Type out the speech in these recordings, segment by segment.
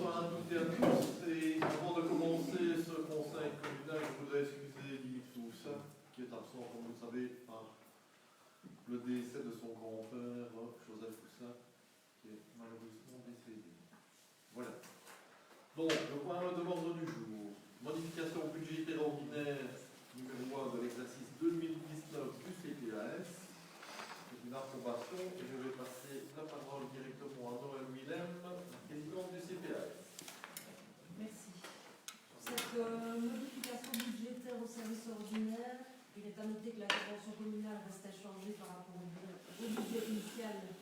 bonsoir à toutes et à tous. Et avant de commencer ce conseil communal, je voudrais excuser Yves Toussa, qui est absent, comme vous le savez, par le décès de son grand-père, Joseph Toussa, qui est malheureusement décédé. Voilà. Donc, le point 1 de l'ordre du jour. Modification budgétaire ordinaire numéro 1 de l'exercice 2019 du CPAS. C'est une approbation et je vais passer la parole directement à Noël Willem, présidente du CPAS. Merci. Cette modification budgétaire au service ordinaire, il est à noter que la convention communale reste inchangée par rapport au budget initial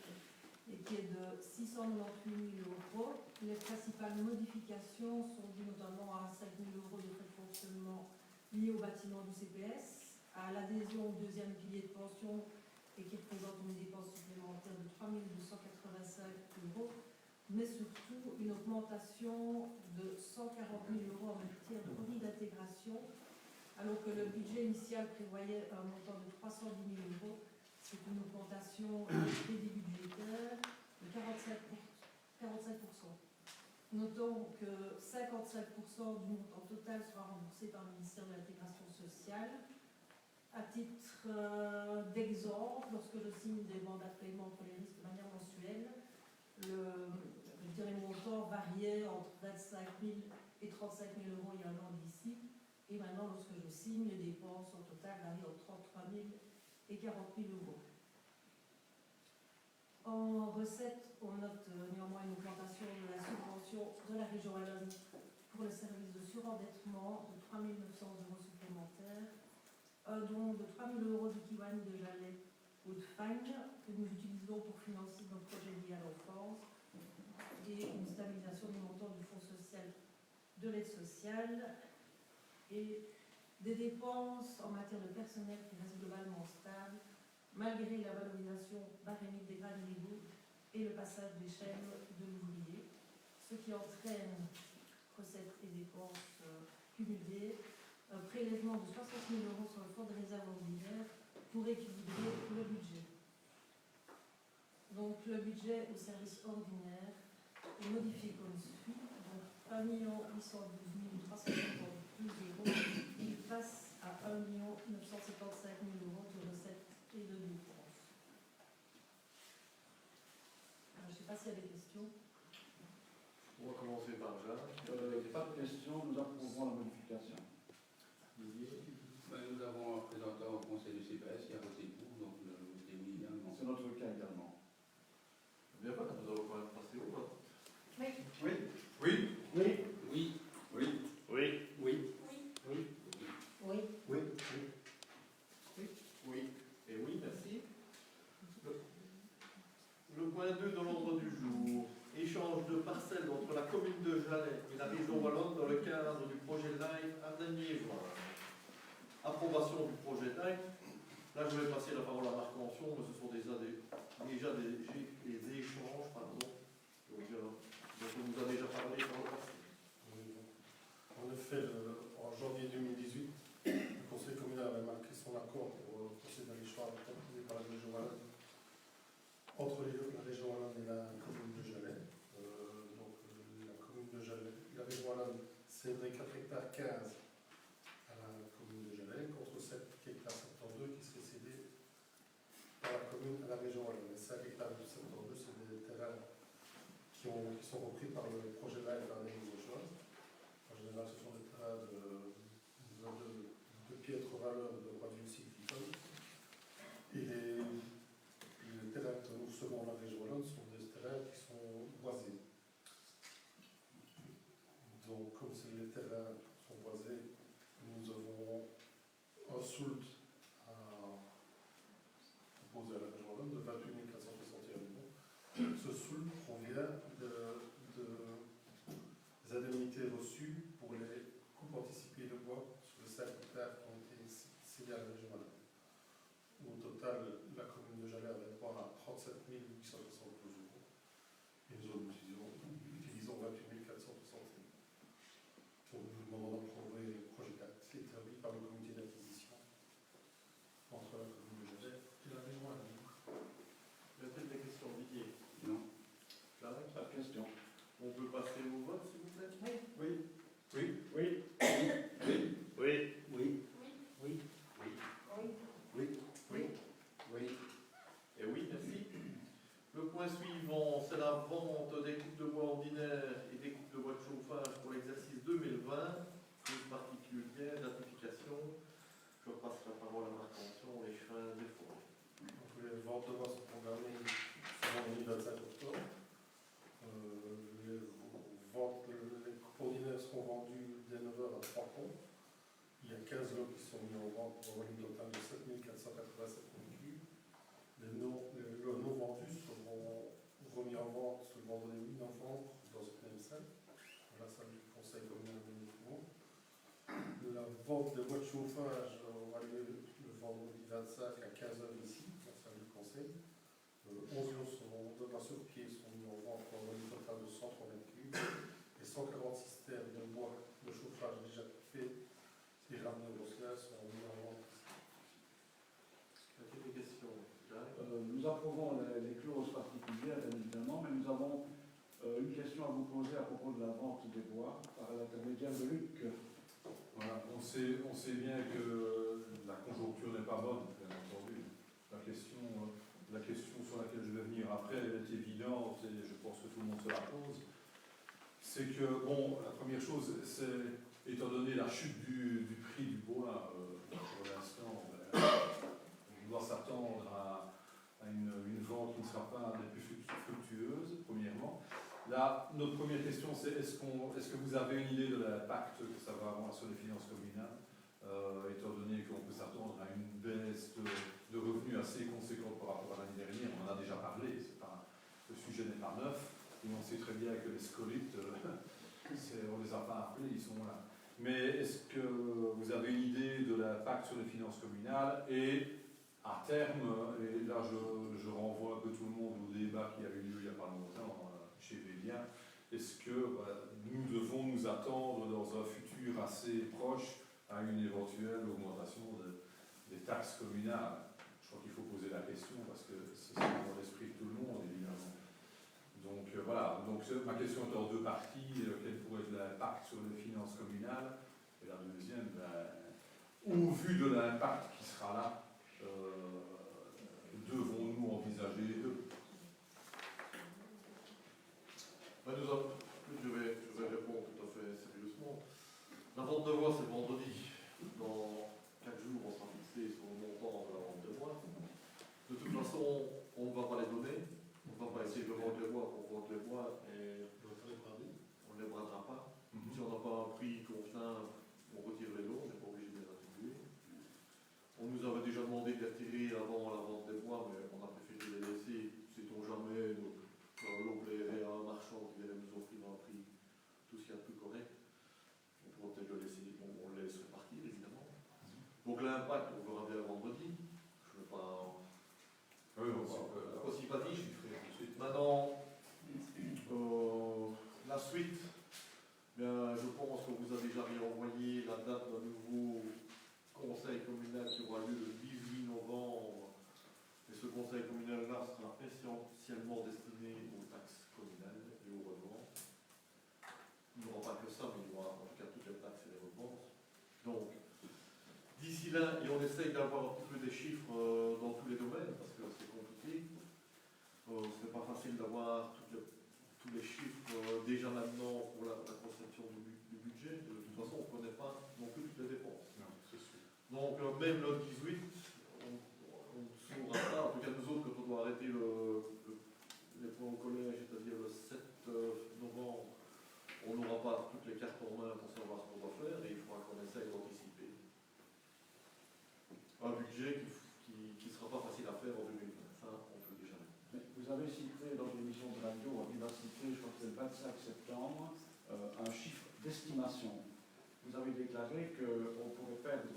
et qui est de 698 000 €. Les principales modifications sont dues notamment à 5 000 € de frais de fonctionnement liés au bâtiment du CPS, à l'adhésion au deuxième pilier de pension et qui représente une dépense supplémentaire de 3 285 €, mais surtout une augmentation de 140 000 € en matière de revenus d'intégration, alors que le budget initial prévoyait un montant de 310 000 €. C'est une augmentation des crédits budgétaires de 45%. Notons que 55% du montant total sera remboursé par le ministère de l'Intégration sociale. À titre d'exemple, lorsque je signe des mandats de paiement pour les risques de manière mensuelle, les montants variaient entre 25 000 et 35 000 € il y a un an d'ici. Et maintenant, lorsque je signe, les dépenses au total varient entre 33 000 et 40 000 €. En recette, on note néanmoins une augmentation de la subvention de la région wallonne pour le service de surendettement de 3 900 € supplémentaires, un don de 3 000 € du Kiwan de Jalais ou de Fang que nous utilisons pour financer nos projets liés à l'enfance et une stabilisation du montant du fonds social de l'aide sociale et des dépenses en matière de personnel qui restent globalement stables malgré la valorisation barémique des grades légaux et le passage des chaînes de l'ouvrier, ce qui entraîne recettes et dépenses cumulées, un prélèvement de 60 000 € sur le fonds de réserve ordinaire pour équilibrer le budget. Donc le budget au service ordinaire est modifié comme suit. Donc 1 812 372 €, il passe à 1 975 000 € de recettes et de dépenses. Je ne sais pas s'il y a des questions. On va commencer par Jacques. Pas de questions, nous approuvons la modification. Nous avons un représentant au conseil du CPS qui a voté pour, donc nous avons voté oui également. C'est notre cas également. Bien pas, nous allons quand même passer au vote. Oui. Oui. Oui. Oui. Oui. Oui. Oui. Oui. Oui. Oui. Oui. Oui. Oui. Et oui, merci. Le point 2 de l'ordre du jour. Échange de parcelles entre la commune de Jalais et la région wallonne dans le cadre du projet LIFE Ardenne-Liégeois. Approbation du projet LIFE. Là, je vais passer la parole à Marc-Antion, mais ce sont déjà des échanges, dont on nous a déjà parlé dans le passé. En effet, en janvier 2018, le Conseil communal avait marqué son accord pour procéder à l'échange proposé par la région wallonne entre la région wallonne et la commune de Jalais. La commune de Jalais, la région wallonne céderait 4 hectares 15 à la commune de Jalais contre 7 hectares 72 qui seraient cédés par la commune à la région wallonne. Les 5 hectares 72, c'est des terrains qui sont repris par le projet LIFE Ardenne-Liégeois. En général, ce sont des terrains de piètre valeur de droit du cyclicole. Et les terrains que nous recevons à la région wallonne sont des terrains qui sont boisés. Donc, comme les terrains sont boisés, nous avons un soult à proposer à la région wallonne de 28 461 €. Ce soult provient des indemnités reçues pour les coupes anticipées de bois sur les 5 hectares qui ont été cédés à la région wallonne. Au total, la commune de Jalais avait droit à 37 872 €. Et nous utilisons 28 461 €. Donc nous demandons d'approuver le projet d'acte établi par le comité d'acquisition entre la commune de Jalais et la région wallonne. Y a-t-il des questions, Didier? Non. Jacques? Pas de questions. On peut passer au vote, s'il vous plaît? Oui. Oui. Oui. Oui. Oui. Oui. Oui. Oui. Et oui, merci. Le point suivant, c'est la vente des coupes de bois ordinaires et des coupes de bois de chauffage pour l'exercice 2020, une particulière ratification. Je passe la parole à Marc-Antoine, les chemins des forêts. Donc, les ventes de bois sont programmées vendredi 25 octobre. Les ventes, les coupes ordinaires seront vendues dès 9h à 3 comptes. Il y a 15 lots qui sont mis en vente pour un volume total de 7487 cubes. Les lots non vendus seront remis en vente le vendredi 8 novembre dans cette même salle, dans la salle du conseil communal de Montfaucon. La vente des bois de chauffage aura lieu le vendredi 25 à 15h ici, dans la salle du conseil. 11 lots de bois sur pied sont mis en vente pour un volume total de 103 mètres cubes et 140 citernes de bois de chauffage déjà faits et ramenés au Bosselin seront mis en vente. Y a-t-il des questions? Nous approuvons les clauses particulières, bien évidemment, mais nous avons une question à vous poser à propos de la vente des bois par l'intermédiaire de Luc. Voilà, on sait bien que la conjoncture n'est pas bonne, bien entendu. La question sur laquelle je vais venir après, elle est évidente et je pense que tout le monde se la pose. C'est que, bon, la première chose, c'est, étant donné la chute du prix du bois, pour l'instant, on doit s'attendre à une vente qui ne sera pas des plus fructueuses, premièrement. Là, notre première question, c'est est-ce que vous avez une idée de l'impact que ça va avoir sur les finances communales, étant donné qu'on peut s'attendre à une baisse de revenus assez conséquente par rapport à l'année dernière. On en a déjà parlé, le sujet n'est pas neuf, et on sait très bien que les scolites, on ne les a pas appelés, ils sont là. Mais est-ce que vous avez une idée de l'impact sur les finances communales et à terme, et là je renvoie un peu tout le monde au débat qui a eu lieu il n'y a pas longtemps chez Vélia, est-ce que nous devons nous attendre dans un futur assez proche à une éventuelle augmentation des taxes communales? Je crois qu'il faut poser la question parce que c'est dans l'esprit de tout le monde, évidemment. Donc voilà, donc ma question est en deux parties. Quel pourrait être l'impact sur les finances communales? Et la deuxième, au vu de l'impact qui sera là, devons-nous envisager Je vais répondre tout à fait sérieusement. La vente de bois, c'est vendredi. Dans 4 jours, on sera fixé sur le montant de la vente de bois. De toute façon, on ne va pas les donner. On ne va pas essayer de vendre les bois pour vendre les bois et on ne les bradera pas. Si on n'a pas un prix convenable, on retire les lots, on n'est pas obligé de les attribuer. On nous avait déjà demandé de les retirer avant la vente des bois, mais on a préféré les laisser, sait-on jamais, l'on plairait à un marchand qui allait nous offrir un prix tout ce qu'il y a de plus correct. On pourrait peut-être le laisser, on le laisse repartir évidemment. Donc l'impact, on verra bien vendredi. Je ne veux pas. Oui, aussi pas dit. Maintenant, la suite, bien, je pense que vous avez déjà réenvoyé la date d'un nouveau conseil communal qui aura lieu le 18 novembre. Et ce conseil communal-là sera essentiellement destiné aux taxes communales et aux redevances. Il n'y aura pas que ça, mais il y aura en tout cas toutes les taxes et les redevances. Donc, d'ici là, et on essaye d'avoir un petit peu des chiffres dans tous les domaines, parce que c'est compliqué. Ce n'est pas facile d'avoir tous les chiffres déjà maintenant pour la conception du budget. De toute façon, on ne connaît pas non plus toutes les dépenses. Non, c'est sûr. Donc, même le 18, on ne saura pas, en tout cas nous autres, quand on doit arrêter les points au collège, c'est-à-dire le 7 novembre, on n'aura pas toutes les cartes en main pour savoir ce qu'on doit faire et il faudra qu'on essaye d'anticiper un budget qui ne sera pas facile à faire en 2020. Ça, on peut déjà dire. Vous avez cité dans l'émission de radio à Vivacité, je crois que c'est le 25 septembre, un chiffre d'estimation. Vous avez déclaré qu'on pourrait perdre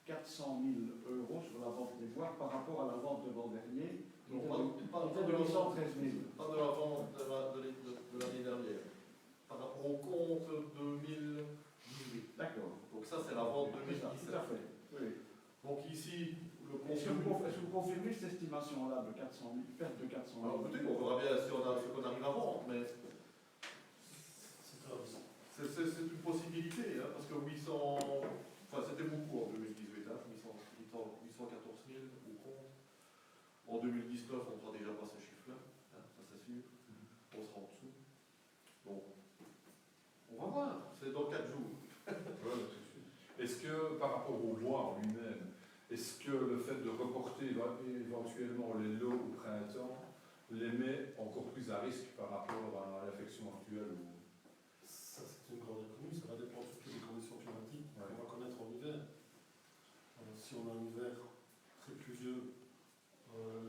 400 000 € sur la vente des bois par rapport à la vente de l'an dernier, qui était de 813 000. Pas de la vente de l'année dernière. Par rapport au compte 2018. D'accord. Donc ça, c'est la vente Tout 2017. à fait. Oui. Donc ici, le Est-ce que vous confirmez cette estimation-là de 400 000, perte de 400 000 alors, peut-être qu'on verra bien si on a ce qu'on arrive à vendre, mais rapport au bois en lui-même, est-ce que le fait de reporter éventuellement les lots au printemps les met encore plus à risque par rapport à l'affection actuelle Ça, c'est une grande inconnue, ça va dépendre surtout des conditions climatiques Ouais. qu'on va connaître en hiver. Si on a un hiver très pluvieux,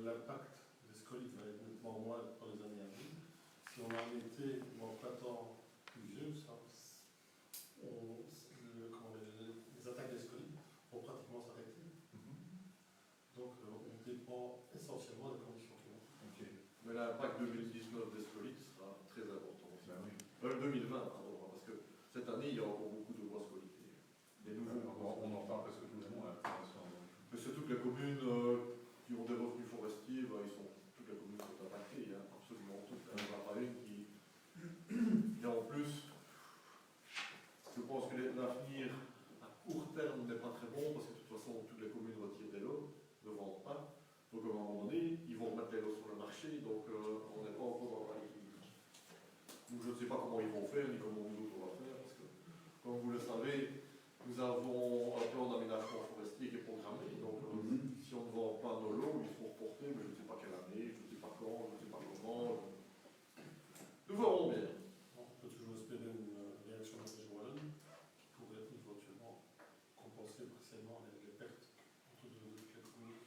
l'impact des scolytes va être nettement moins dans les années à venir. Si on a un été ou un printemps pluvieux, les attaques des scolytes vont pratiquement s'arrêter. Donc on dépend essentiellement des conditions climatiques. Ok. Mais l'impact 2019 des scolytes sera très important. Ben oui. 2020, pardon, parce que cette année, il y a encore beaucoup de bois scolytés. Des nouveaux. On en parle presque tous les mois, pour l'instant. Mais c'est toutes les communes qui ont des revenus forestiers, toutes les communes sont impactées, hein, absolument toutes. Il n'y en a pas une qui. Et en plus, je pense que l'avenir à court terme n'est pas très bon, parce que de toute façon, toutes les communes retirent des lots, ne vendent pas. Donc à un moment donné, ils vont remettre les lots sur le marché, donc on n'est pas encore dans l'équilibre. Donc je ne sais pas comment ils vont faire, ni comment nous autres on va faire, parce que, comme vous le savez, nous avons un plan d'aménagement forestier qui est programmé, donc si on ne vend pas nos lots, ils seront reportés, mais je ne sais pas quelle année, je ne sais pas quand, je ne sais pas comment. Nous verrons bien. On peut toujours espérer une réaction de la région wallonne qui pourrait éventuellement compenser partiellement les pertes de toutes les communes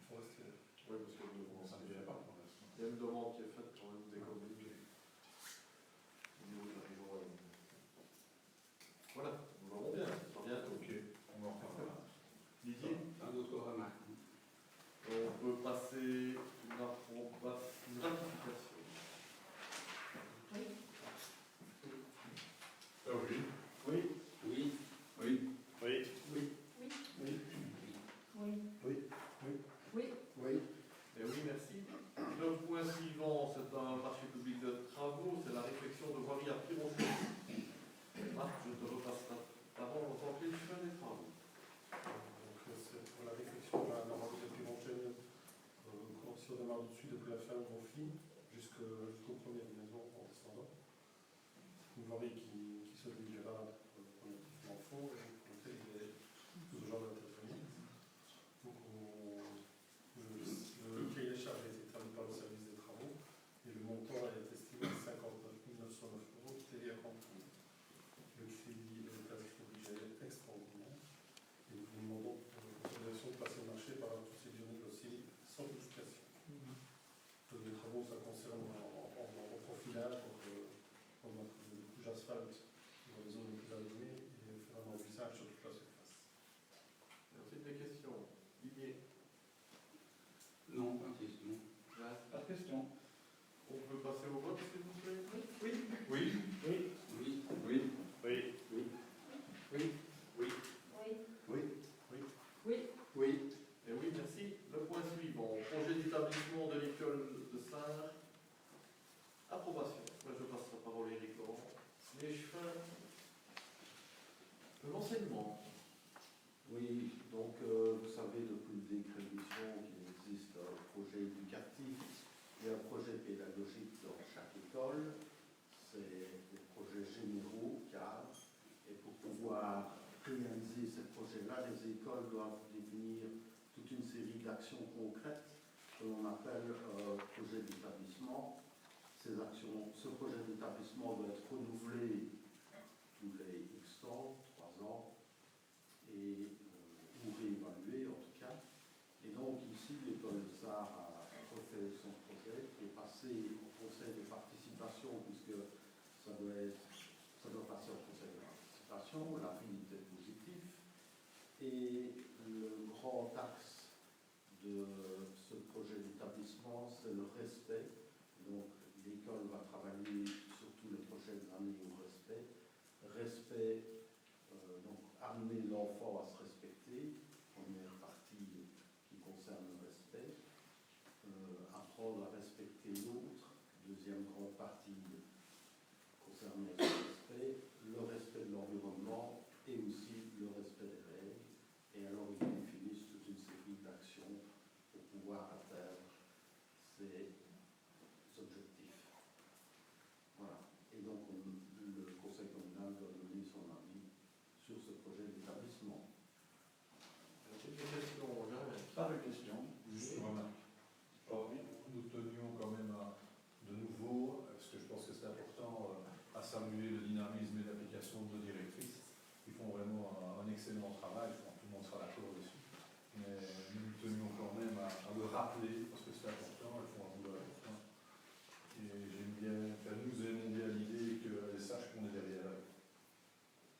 forestières. Oui, parce que Ça ne dirait pas pour l'instant. il y a une demande qui est faite quand même des communes au niveau de la région wallonne. Voilà, nous verrons bien, ça va bientôt. Ok, on en reparlera. Didier, Un autre remarque. on peut passer une ratification. Oui. Ah oui. Oui. Oui. Oui. Oui. Oui. Oui. Oui. Oui. Oui. Oui. Et oui, merci. Le point suivant, c'est un marché public de travaux, c'est la réflexion de voirie à Pironchel. Marc, je te repasse la parole en tant qu'échevin des travaux. Donc c'est pour la réflexion de la normale de Pironchel, si on démarre dessus depuis la fin de Bonfils jusqu'aux premières maisons en descendant. Une voirie qui se dirigera relativement fort et pour lequel il est tout ce genre d'intervenir. Donc le cahier des charges a été établi par le service des travaux et le montant est estimé à 59 909 €, télé à compte. Le crédit est à titre budget extraordinaire et nous vous demandons pour l'autorisation de passer le marché par la procédure négociée sans modification. Les travaux, ça concerne en profilage, donc on va mettre des couches d'asphalte dans les zones les plus abîmées et faire un remplissage sur toute la surface. Et ensuite, des questions. Didier, Non, pas de question. Jacques, Pas de question. on peut passer au vote, s'il vous plaît? Oui. Oui. Oui. Oui. Oui. Oui. Oui. Oui. Oui. Oui. Oui. Oui. Et oui, merci. Le point suivant, projet d'établissement de l'école de Sarre. Approbation. Moi, je passe la parole à Éric Laurent. L'échevin de l'enseignement. Oui, donc vous savez, depuis le décret de mission, qu'il existe un projet éducatif et un projet pédagogique dans chaque école. C'est des projets généraux, cadres, et pour pouvoir réaliser ces projets-là, les écoles doivent définir toute une série d'actions concrètes que l'on appelle projet d'établissement. Ce projet d'établissement doit être renouvelé tous les X ans, 3 ans, ou réévalué en tout cas. Et donc ici, l'école de Sarre a refait son projet qui est passé au conseil de participation, puisque ça doit passer au conseil de participation. L'avis était positif. Et le grand axe de ce projet d'établissement, c'est le respect. Donc l'école va travailler sur tous les prochaines années au respect. Donc amener l'enfant à se respecter, première partie qui concerne le respect. Apprendre à respecter l'autre, deuxième grande partie concernant le respect de l'environnement et aussi le respect des règles. Et alors ils définissent toute une série d'actions pour excellent travail, je pense que tout le monde sera d'accord dessus. Mais nous tenions quand même à le rappeler, parce que c'est important, elles font un boulot important. Et j'aime bien, enfin, nous aimons bien l'idée qu'elles sachent qu'on est derrière elles.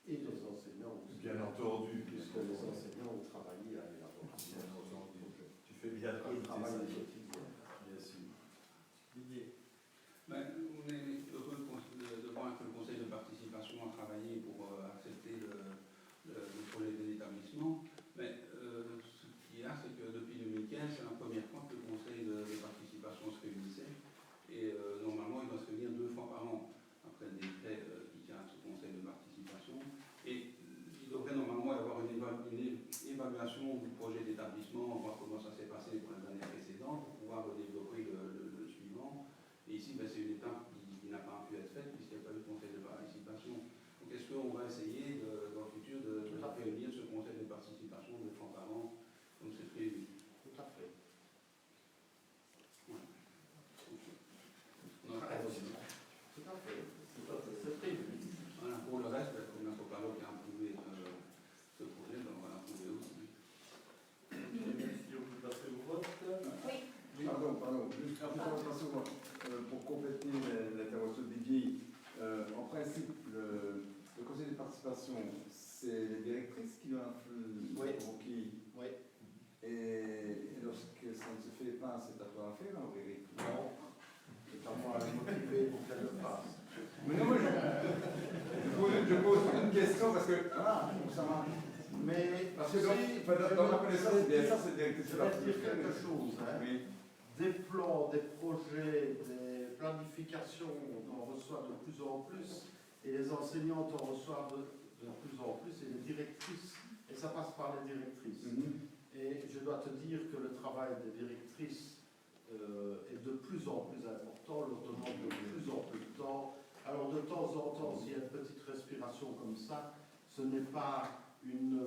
Et les enseignants aussi. Bien entendu. Puisque les enseignants ont travaillé à l'élaboration. Bien entendu. Tu fais bien Ils de travaillent ça. quotidien. Bien sûr. Didier. Ben, on est heureux de voir que le conseil de participation a travaillé pour accepter le projet de l'établissement. Mais ce qu'il y a, c'est que depuis 2015, c'est la première fois que le conseil de participation se réunissait. Et normalement, il doit se réunir 2 fois par an, après le décret qui tient à ce conseil de participation. Et il devrait normalement y avoir une évaluation du projet d'établissement, voir comment ça s'est passé pour les années précédentes, pour pouvoir développer le suivant. Et ici, ben, c'est une étape qui n'a pas pu être faite puisqu'il n'y a pas eu de conseil de participation. Donc est-ce qu'on va essayer dans le futur de réunir ce conseil de participation 2 fois par an, comme c'est prévu? Tout à fait. Ouais. Tout à fait. C'est prévu. Voilà. Pour le reste, ben, comme la Copalo qui a approuvé ce projet, ben, on va l'approuver aussi. Merci, on peut passer au vote. Pardon, juste avant de passer au vote, pour compléter l'intervention de Didier, en principe, le conseil de participation, c'est les directrices qui doivent convoquer. Oui. Et lorsque ça ne se fait pas, c'est à toi à faire, Aurélie. Non. C'est à moi à les motiver pour qu'elles le fassent. Mais non, moi, je pose une question parce que, ça marche. Mais Parce que dans ma connaissance, c'est bien ça, c'est directrice je de la vais dire quelque chose. Hein. Oui. Des plans, des projets, des planifications, on en reçoit de plus en plus, et les enseignantes en reçoivent de plus en plus, et les directrices, et ça passe par les directrices. Et je dois te dire que le travail des directrices est de plus en plus important, leur demande de plus en plus de temps. Alors de temps en temps, s'il y a une petite respiration comme ça, ce n'est pas une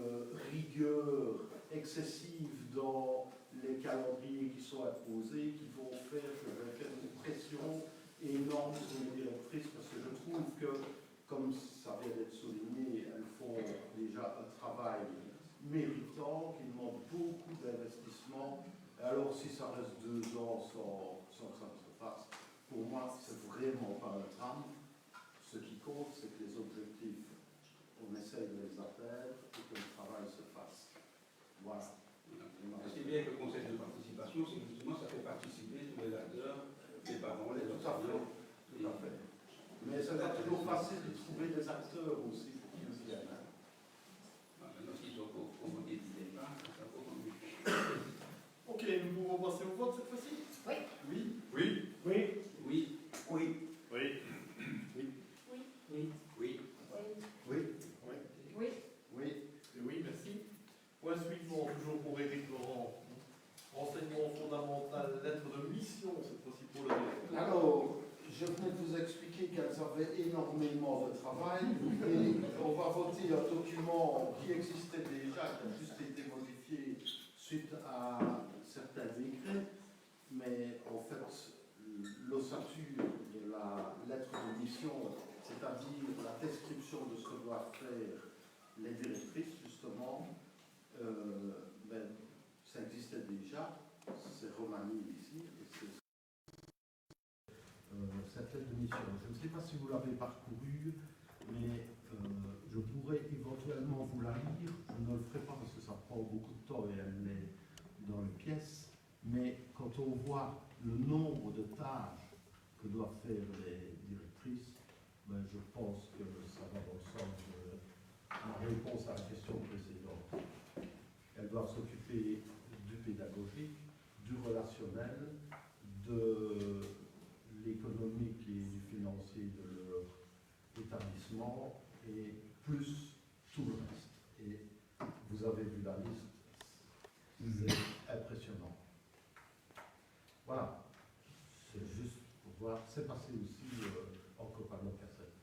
rigueur excessive dans les calendriers qui sont imposés, qui vont faire que je vais faire une pression énorme sur les directrices, parce que je trouve que, comme ça vient d'être souligné, elles font déjà un travail méritant, qui demande beaucoup d'investissement. Alors si ça reste 2 ans sans que ça ne se fasse, pour moi, c'est vraiment pas un drame. Ce qui compte, c'est que les objectifs, on essaye de les atteindre et que le travail se fasse. Voilà. Ce qui est bien avec le conseil de participation, c'est que justement ça fait participer tous les acteurs, les parents, les enseignants. Tout à fait. Mais c'est pas toujours facile de trouver des acteurs aussi pour qu'ils viennent. Maintenant, s'ils sont convoqués dès le départ, ça vaut comme mieux. Ok, nous pouvons passer au vote cette fois-ci. Oui. Oui. Oui. Oui. Oui. Oui. Oui. Oui. Oui. Oui. Oui. Oui. Et oui, merci. Point suivant, toujours pour Éric Laurent. Renseignement fondamental, lettre de mission, cette fois-ci pour le directeur. Alors, je venais de vous expliquer qu'elles avaient énormément de travail et on va voter un document qui existait déjà, qui a juste été modifié suite à certains décrets, mais en fait, l'ossature de la lettre de mission, c'est-à-dire la description de ce que doivent faire les directrices, justement, ça existait déjà, c'est remanié ici, et c'est cette lettre de mission. Je ne sais pas si vous l'avez parcourue, mais je pourrais éventuellement vous la lire. Je ne le ferai pas parce que ça prend beaucoup de temps et elle est dans les pièces. Mais quand on voit le nombre de tâches que doivent faire les directrices, je pense que ça va dans le sens de la réponse à la question précédente. Elles doivent s'occuper du pédagogique, du relationnel, de l'économique et du financier de leur établissement et plus tout le reste. Et vous avez vu la liste, c'est impressionnant. Voilà, c'est juste pour voir, c'est passé aussi en Copano cassette,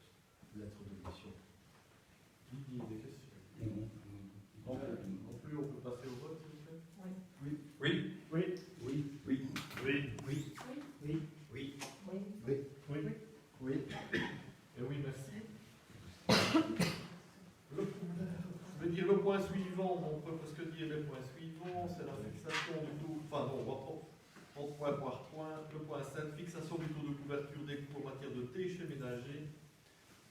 lettre de mission. Didier, des questions? Non plus, on peut passer au vote, s'il vous plaît? Oui. Oui. Oui. Oui. Oui. Oui. Oui. Oui. Oui. Oui. Oui. Oui. Oui. Et oui, merci. point suivant, on peut presque dire les points suivants, c'est la fixation du taux, enfin non, on va prendre point par point. Le point 7, fixation du taux de couverture des coûts en matière de déchets ménagers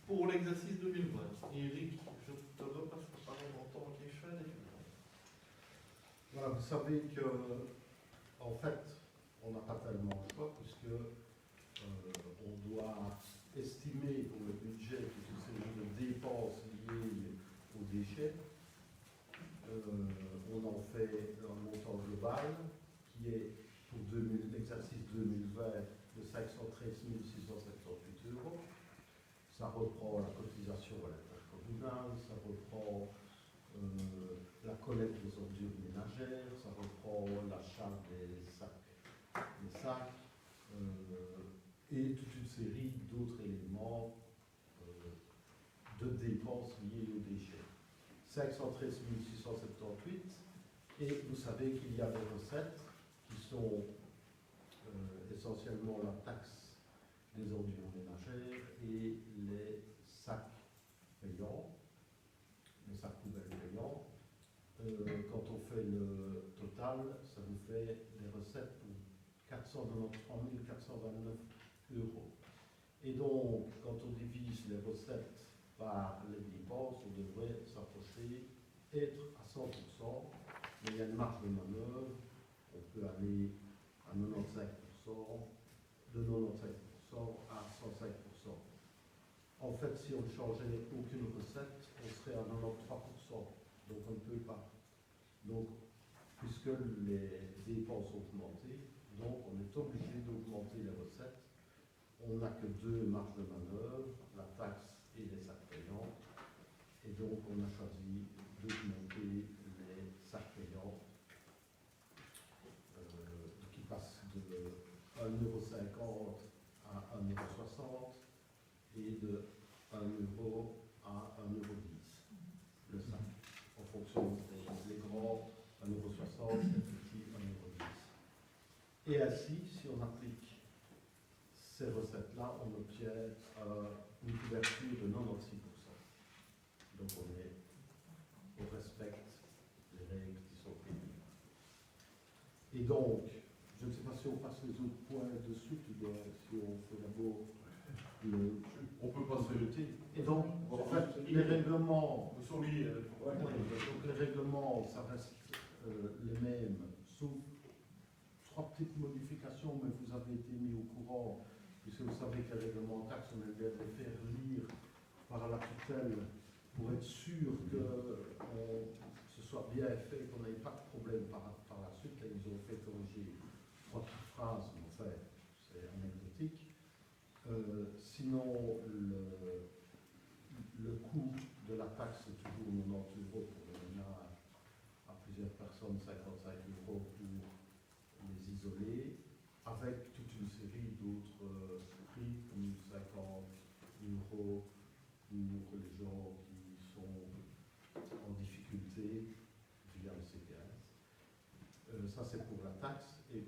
pour l'exercice 2020. Eric, je te repasse la parole en tant qu'échelle. Voilà, vous savez que, en fait, on n'a pas tellement le choix puisque on doit estimer pour le budget toute une série de dépenses liées aux déchets. On en fait un montant global qui est pour l'exercice 2020 de 513 678 €. Ça reprend la cotisation à l'intercommunal, ça reprend la collecte des ordures ménagères, ça reprend l'achat des sacs et toute une série d'autres éléments de dépenses liées aux déchets. 513 678, et vous savez qu'il y a des recettes qui sont essentiellement la taxe des ordures ménagères et les sacs payants, les sacs poubelles payants. Quand on fait le total, ça vous fait des recettes pour 493 429 €. Et donc, quand on divise les recettes par les dépenses, on devrait s'approcher, être à 100%, mais il y a une marge de manœuvre, on peut aller à 95%, de 95% à 105%. En fait, si on ne changeait aucune recette, on serait à 93%, donc on ne peut pas. Donc, puisque les dépenses ont augmenté, donc on est obligé d'augmenter les recettes. On n'a que deux marges de manœuvre, la taxe et les sacs payants, et donc on a choisi d'augmenter les sacs payants qui passent de 1,50 € à 1,60 € et de 1 € à 1,10 € le sac, en fonction des grands 1,60 €, les petits 1,10 €. Et ainsi, si on applique ces recettes-là, on obtient une couverture de 96%. Donc on respecte les règles qui sont prévues. Et donc, je ne sais pas si on passe les autres points de suite ou bien si on fait d'abord le... On peut passer. Et donc, en fait, les règlements... Vous souliez. Donc les règlements, ça reste les mêmes, sauf 3 petites modifications, mais vous avez été mis au courant, puisque vous savez que les règlements taxes, on aime bien les faire lire par la tutelle pour être sûr que ce soit bien fait, qu'on n'ait pas de problème par la suite. Là, ils ont fait corriger 3 petites phrases, mais enfin, c'est anecdotique. Sinon, le coût de la taxe est toujours 90 € pour les ménages à plusieurs personnes, 55 € pour les isolés, avec toute une série d'autres prix, comme 50 € pour les gens qui sont en difficulté via le C15. Ça, c'est pour la taxe, et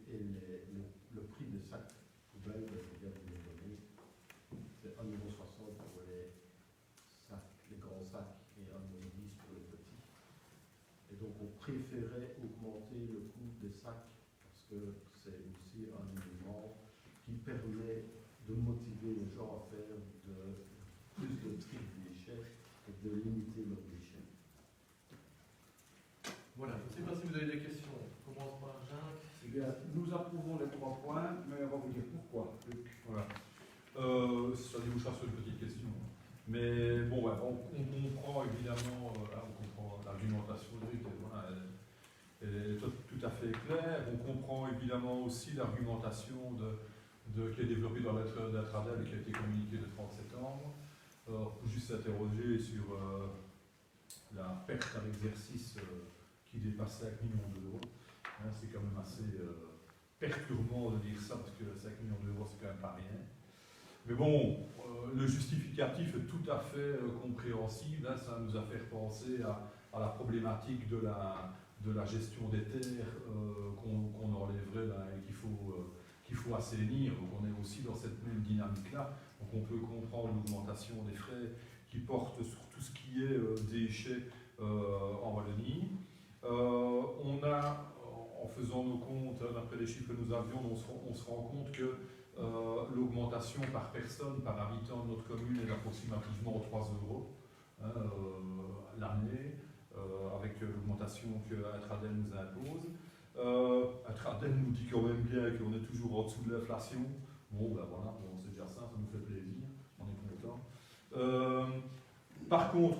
le prix des sacs poubelles, je viens de vous le donner, c'est 1,60 € pour les grands sacs et 1,10 € pour les petits. Et donc, on préférait augmenter le coût des sacs parce que c'est aussi un élément qui permet de motiver les gens à faire plus de tri de déchets et de limiter leurs déchets. Voilà, je ne sais pas si vous avez des questions. On commence par Jacques. Eh bien, nous approuvons les 3 points, mais on va vous dire pourquoi. Voilà. Ça débouchera sur une petite question. Mais bon, ouais, on comprend évidemment, on comprend l'argumentation de Luc, voilà, elle est tout à fait claire. On comprend évidemment aussi l'argumentation qui est développée dans la lettre d'Atradel qui a été communiquée le 30 septembre. Alors, faut juste s'interroger sur la perte à l'exercice qui dépasse 5 millions d'euros. Hein, c'est quand même assez perturbant de dire ça parce que 5 millions d'euros, c'est quand même pas rien. Mais bon, le justificatif est tout à fait compréhensible. Hein, ça nous a fait penser à la problématique de la gestion des terres qu'on enlèverait là, et qu'il faut assainir. Donc on est aussi dans cette même dynamique-là. Donc on peut comprendre l'augmentation des frais qui portent sur tout ce qui est déchets en Wallonie. On a, en faisant nos comptes, d'après les chiffres que nous avions, on se rend compte que l'augmentation par personne, par habitant de notre commune est d'approximativement 3 € l'année, avec l'augmentation que Atraden nous impose. Atraden nous dit quand même bien qu'on est toujours en dessous de l'inflation. Bon, ben voilà, bon, c'est déjà ça nous fait plaisir, on est content. Par contre,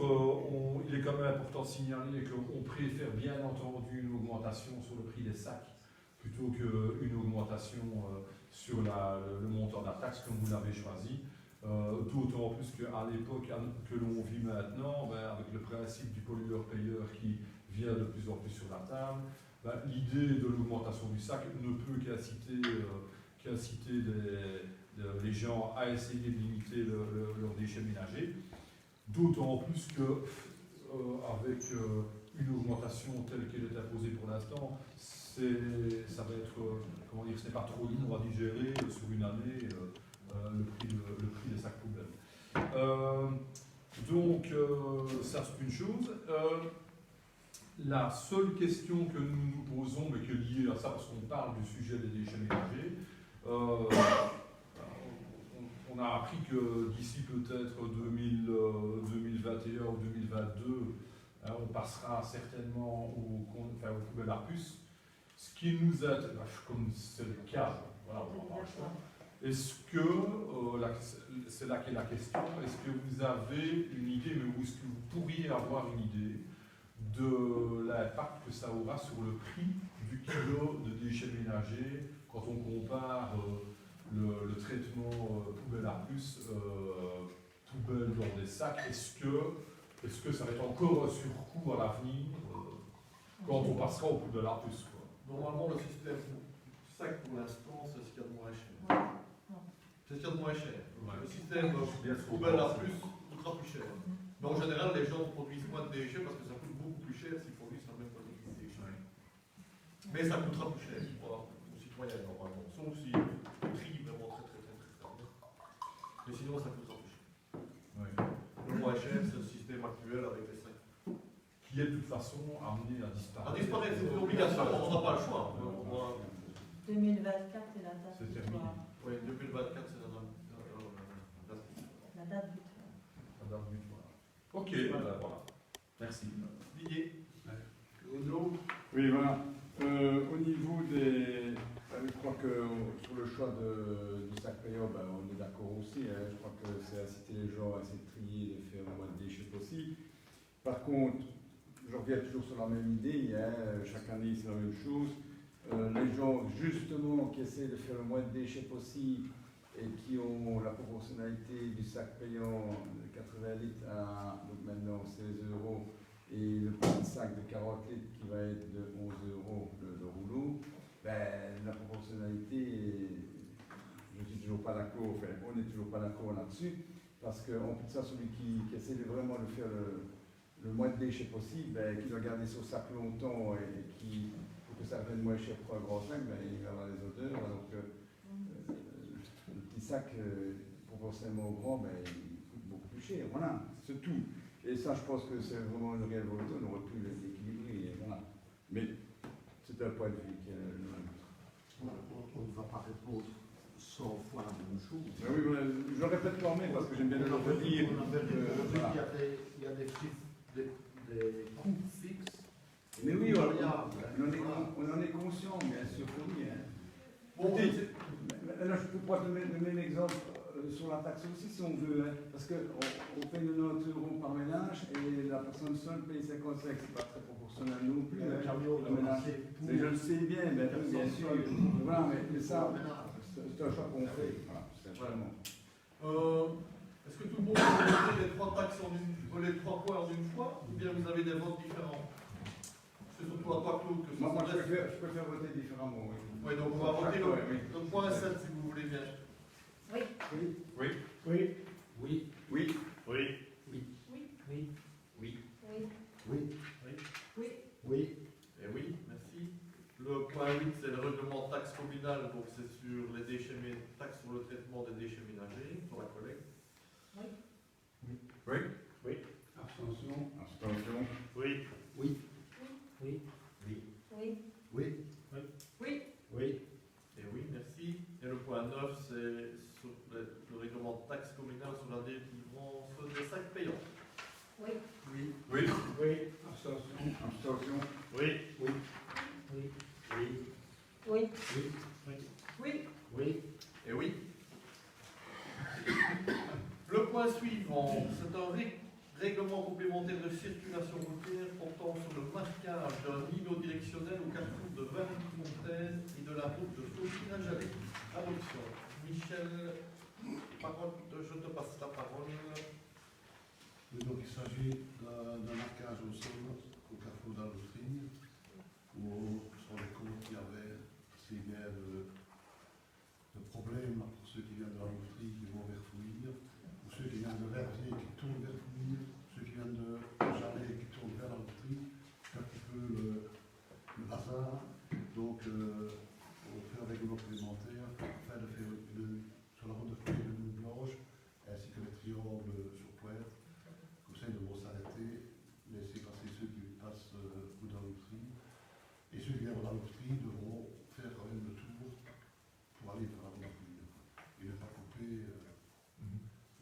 il est quand même important de signaler qu'on préfère bien entendu une augmentation sur le prix des sacs plutôt qu'une augmentation sur le montant de la taxe comme vous l'avez choisi. D'autant plus qu'à l'époque que l'on vit maintenant, avec le principe du pollueur-payeur qui vient de plus en plus sur la table, l'idée de l'augmentation du sac ne peut qu'inciter les gens à essayer de limiter leurs déchets ménagers. D'autant plus que avec une augmentation telle qu'elle est imposée pour l'instant, ça va être, comment dire, ce n'est pas trop lourd à digérer sur une année le prix des sacs poubelles. Donc ça c'est une chose. La seule question que nous nous posons, mais qui est liée à ça parce qu'on parle du sujet des déchets ménagers, on a appris que d'ici peut-être 2021 ou 2022, on passera certainement aux poubelles à puces. Ce qui nous intéresse, comme c'est le cas, voilà, on en parle pas. Est-ce que, c'est là qu'est la question, est-ce que vous avez une idée, mais où est-ce que vous pourriez avoir une idée de l'impact que ça aura sur le prix du kilo de déchets ménagers quand on compare le traitement poubelle à puce, poubelle dans des sacs? Est-ce que ça va être encore un surcoût à l'avenir quand on passera aux poubelles à puce, quoi? Normalement, le système sac pour l'instant, c'est ce qu'il y a de moins cher. C'est ce qu'il y a de moins cher. Ouais. Le système poubelle à plus coûtera plus cher. Mais en général, les gens produisent moins de déchets parce que ça coûte beaucoup plus cher s'ils produisent la même quantité de déchets. Mais ça coûtera plus cher aux citoyens normalement. Sauf si le prix vraiment très bien. Mais sinon, ça coûtera plus cher. Ouais. Le moins cher, c'est le système actuel avec les sacs. Qui est de toute façon amené à disparaître. À disparaître, c'est une obligation, on n'a pas le choix. 2024, c'est la date C'est terminé. butoir. Oui, 2024, c'est la date. La date butoir. La date butoir. Ok, voilà. Merci. Didier. Oui, voilà. Au niveau des... Je crois que sur le choix du sac payant, on est d'accord aussi. Je crois que c'est inciter les gens à essayer de trier, de faire le moins de déchets possible. Par contre, je reviens toujours sur la même idée. Chaque année, c'est la même chose. Les gens, justement, qui essaient de faire le moins de déchets possible et qui ont la proportionnalité du sac payant de 80 litres à donc maintenant 16 € et le petit sac de 40 litres qui va être de 11 € le rouleau, la proportionnalité, je ne suis toujours pas d'accord, enfin, on n'est toujours pas d'accord là-dessus, parce qu'en plus de ça, celui qui essaie de vraiment de faire le moins de déchets possible, qui doit garder son sac longtemps et qui, pour que ça revienne moins cher pour un grand sac, il va avoir les odeurs, alors que le petit sac, proportionnellement au grand, il coûte beaucoup plus cher, voilà, c'est tout. Et ça, je pense que c'est vraiment une réelle volonté, on aurait pu l'équilibrer, voilà. Mais c'est un point de vue qui est le même. On ne va pas répondre 100 fois la même chose. Oui, je le répète quand même parce que j'aime bien le redire. On avait répondu qu'il y a des chiffres, des coûts fixes. Mais oui, variables. on en est conscient, bien sûr que oui. Bon, Là, je peux prendre le même exemple sur la taxe aussi, si on veut, parce qu'on paye 90 € par ménage et la personne seule paye 55, c'est pas très proportionnel non plus. Le camion le ménage. Mais je le sais bien, mais bien sûr. Voilà, mais ça, c'est un choix qu'on fait. Voilà, c'est un choix. Est-ce que tout le monde peut voter les trois taxes les 3 points en une fois, ou bien vous avez des votes différents? C'est surtout à toi, Claude, que ça Moi, je s'adresse. préfère voter différemment, oui. Oui, donc on va voter le point 7 si vous voulez bien. Oui. Oui. Oui. Oui. Oui. Oui. Oui. Oui. Oui. Oui. Oui. Oui. Et oui, merci. Le point 8, c'est le règlement taxe communale, donc c'est sur les déchets, taxe sur le traitement des déchets ménagers, pour la collègue. Oui. Abstention. Abstention. Oui. suivant, c'est un règlement complémentaire de circulation routière portant sur le marquage d'un îlot directionnel au carrefour de Varennes-Fontaine et de la route de Fauchine-à-Jalais. Adoption. Michel, je te passe la parole. Oui, donc il s'agit d'un marquage au sol au carrefour d'Albufrine, où sur les côtes il y avait assez bien de problèmes pour ceux qui viennent de l'Albufrine qui vont vers Fouille, ou ceux qui viennent de Verviers qui tournent vers Fouille, ceux qui viennent de Jalais qui tournent vers l'Albufrine. C'est un petit peu le bazar. Donc on fait un règlement complémentaire afin de faire sur la route de Fouille une blanche, ainsi que les triangles sur Pointe. Conseil de vont s'arrêter, laisser passer ceux qui passent dans l'Austrie. Et ceux qui viennent dans l'Austrie devront faire quand même le tour pour aller vers la route et ne pas couper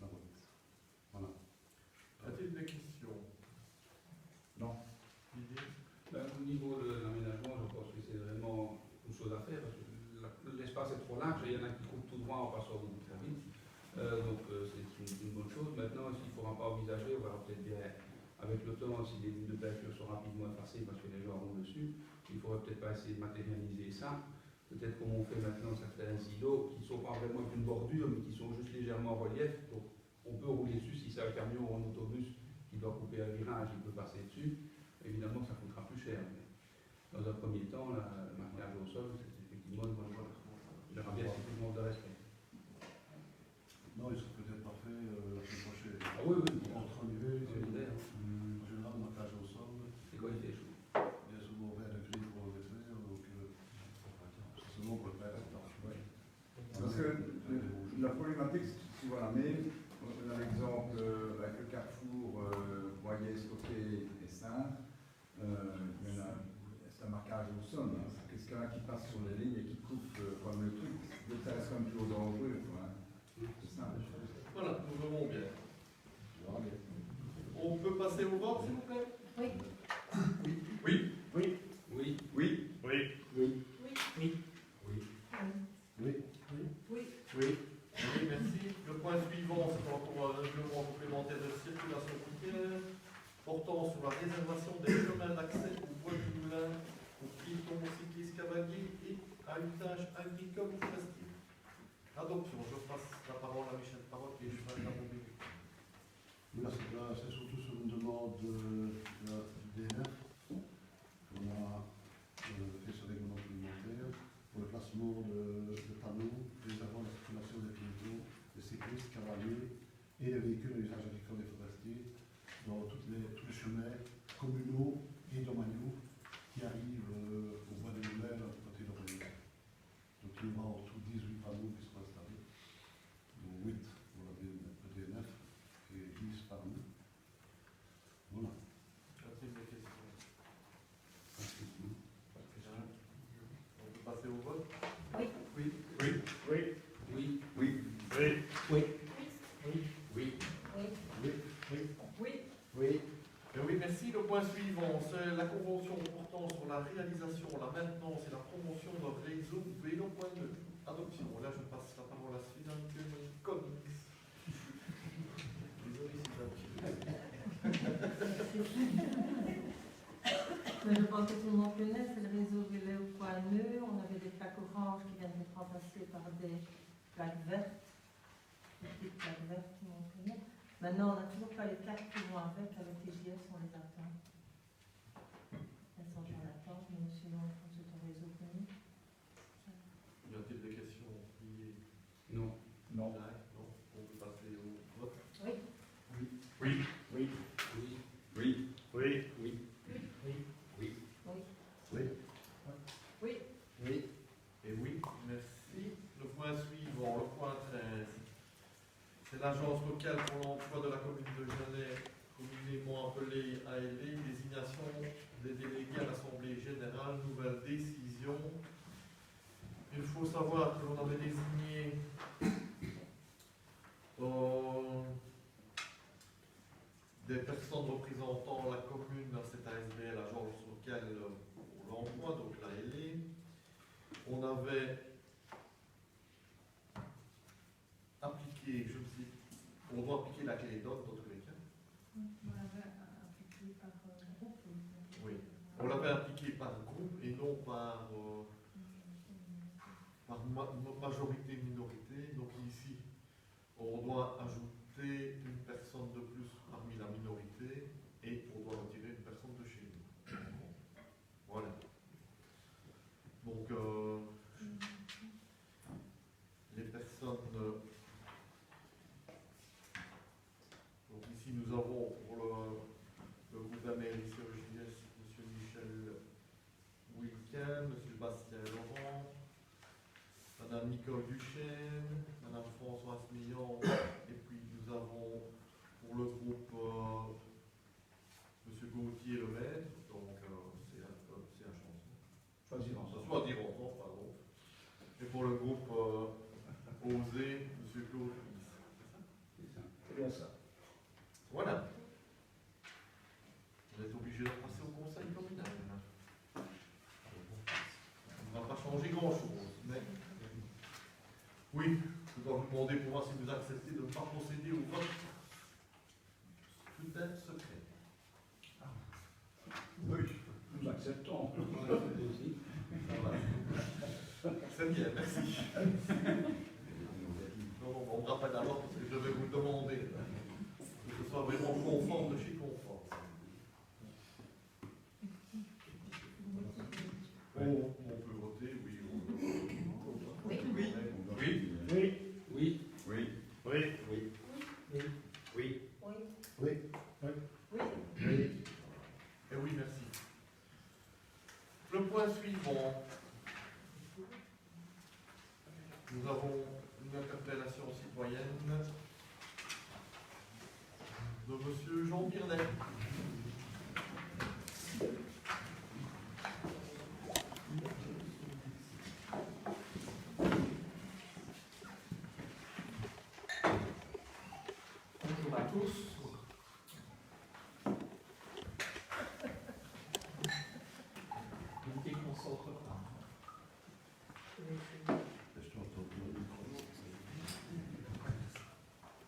la route. Voilà. A-t-il des questions? Non. Au niveau de l'aménagement, je pense que c'est vraiment une chose à faire, parce que l'espace est trop large et il y en a qui coupent tout droit en passant beaucoup trop vite. C'est une bonne chose. Maintenant, s'il ne faudra pas envisager, on va peut-être bien, avec le temps, si les lignes de peinture sont rapidement effacées parce que les gens vont dessus, il ne faudrait peut-être pas essayer de matérialiser ça. Peut-être comme on fait maintenant certains îlots qui ne sont pas vraiment avec une bordure, mais qui sont juste légèrement en relief. Donc, on peut rouler dessus si c'est un camion ou un autobus qui doit couper un virage, il peut passer dessus. Évidemment, ça coûtera plus cher. Mais dans un premier temps, le marquage au sol, c'est effectivement une bonne chose. Il y aura bien si tout le monde de respect. Non, ils sont peut-être pas faits la semaine prochaine. Ah oui, oui. Entre l'hiver, En général, en général, le marquage au sol, c'est quand il fait chaud. il y a souvent 20 degrés pour le faire, donc c'est souvent pour le faire. Parce que la problématique, si vous la même, on a l'exemple avec le carrefour Boyer, Stocké et Saint, c'est un marquage au sol. Hein. C'est quelqu'un qui passe sur les lignes et qui coupe comme le truc. Ça reste comme toujours dangereux. Quoi, hein. C'est ça. Voilà, nous verrons bien. On peut passer au vote, s'il vous plaît? Oui. Oui. Oui. Oui. Oui. Oui. Oui. Oui. Oui. Oui, merci. Le point suivant, c'est encore un règlement complémentaire de circulation routière portant sur la réservation des chemins d'accès au bois du moulin, aux piétons, aux cyclistes cavaliers et à usage agricole ou forestier. Adoption. Je passe la parole à Michel Parot qui est cheval d'Amont-Bégu. Merci. Là, c'est surtout sur une demande du DNF. On a fait ce règlement complémentaire pour le placement de panneaux réservant la circulation des piétons, des cyclistes, cavaliers et les véhicules à usage agricole et forestier dans tous les chemins communaux et domaniaux qui arrivent au bois de Moulin à côté d'Orléans. Donc il y aura en tout 18 panneaux qui seront installés, dont 8 pour le DNF et 10 par nous. Voilà. A-t-il des questions? On peut passer au vote? Oui. Oui. Oui. Oui. Oui. Oui. Oui. Oui. Oui. Oui. Et oui, merci. Le point suivant, c'est la convention portant sur la réalisation, la maintenance et la promotion d'un réseau vélo.2. Adoption. Là, je passe la parole à Sylvain Commings. Désolé, Mais je pense que tout le monde connaît, c'est le réseau vélo.neu. On avait des plaques oranges qui viennent d'être remplacées par des plaques vertes. Des petites plaques vertes, tout le monde connaît. Maintenant, on n'a toujours pas les plaques qui vont avec les JS, on les attend. Elles sont en attente, mais sinon, c'est un réseau connu. Y a-t-il des questions liées? Non. Non. Non. On peut passer au vote. Oui. Oui. Oui. Oui. Oui. Oui. Oui. Et oui, merci. Le point suivant, le point 13. C'est l'agence locale pour l'emploi de la commune de Genève, communément appelée ALV, désignation des délégués à l'Assemblée générale, nouvelle décision. Il faut savoir que l'on avait désigné des personnes représentant la commune dans cette ASBL, l'agence locale pour l'emploi, donc l'ALV. On avait appliqué, on doit appliquer la clé d'ordre non par, majorité-minorité. Donc ici, on doit ajouter une personne de plus parmi la minorité et on doit retirer une personne de chez nous. Voilà. Donc, les personnes... donc ici, nous avons pour le groupe d'Amérique JS, M. Michel Wilken, M. Bastien Laurent, Mme Nicole Duchesne, Mme Françoise Millon, et puis nous avons pour le groupe M. Gauthier Lemaître, donc c'est un chanson. Choisir ensemble. Choisir ensemble, pardon. Et pour le groupe Osé, M. Claude Is. C'est ça. C'est bien ça. Voilà. On est obligé de passer au conseil communal. On ne va pas changer grand-chose, mais... Oui, je dois vous demander pour voir si vous acceptez de ne pas procéder au vote scrutin secret. Oui, nous acceptons. C'est bien, merci. Non, on ne rappelle d'abord parce que je vais vous demander que ce soit vraiment conforme de chez conforme. On peut voter, oui. Oui. Oui. Oui. Oui. Oui. Oui. Oui. Oui. Oui. Oui. Oui. Oui. Oui. Et oui, merci. Le point suivant. Nous avons une interpellation citoyenne de M. Jean Birnet. Bonjour à tous. Ne me déconcentre pas.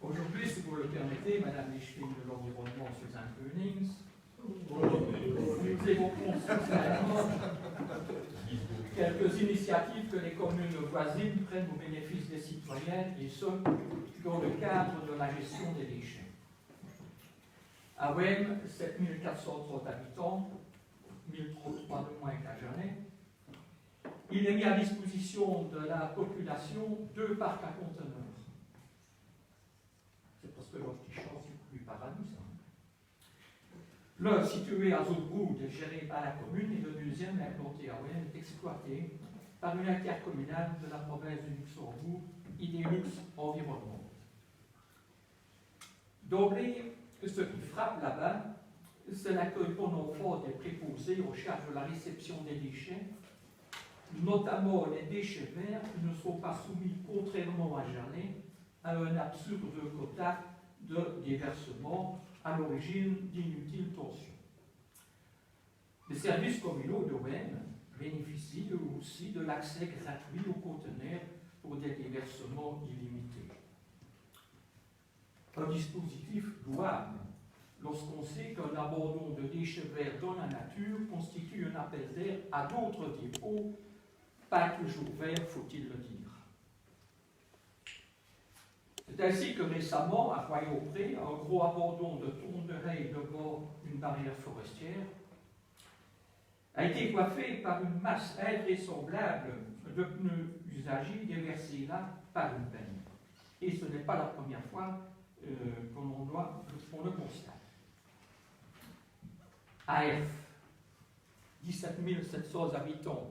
Aujourd'hui, si vous le permettez, Madame Lichting de l'Environnement, Suzanne Grunings, nous évoquons socialement quelques initiatives que les communes voisines prennent au bénéfice des citoyens, et ce, dans le cadre de la gestion des déchets. À Wem, 7430 habitants, 1003 de moins qu'à Genève. Il est mis à disposition de la population 2 parcs à conteneurs. C'est parce que leur petit champ du paradis, ça. L'un situé à Zougroud est géré par la commune et le deuxième, implanté à Wem, est exploité par une intercommunale de la province du Luxembourg, Idelux Environnement. D'emblée, ce qui frappe là-bas, c'est l'accueil bon enfant des préposés aux charges de la réception des déchets, notamment les déchets verts qui ne sont pas soumis, contrairement à Jeannet, à un absurde quota de déversement à l'origine d'inutiles tensions. Les services communaux de Wem bénéficient eux aussi de l'accès gratuit aux conteneurs pour des déversements illimités. Un dispositif louable lorsqu'on sait qu'un abandon de déchets verts dans la nature constitue un appel d'air à d'autres dépôts, pas toujours verts, faut-il le dire. C'est ainsi que récemment, à Royaupré, un gros abandon de tournereilles devant une barrière forestière a été coiffé par une masse invraisemblable de pneus usagés déversés là par une peigne. Et ce n'est pas la première fois qu'on le constate. AF, 17 700 habitants.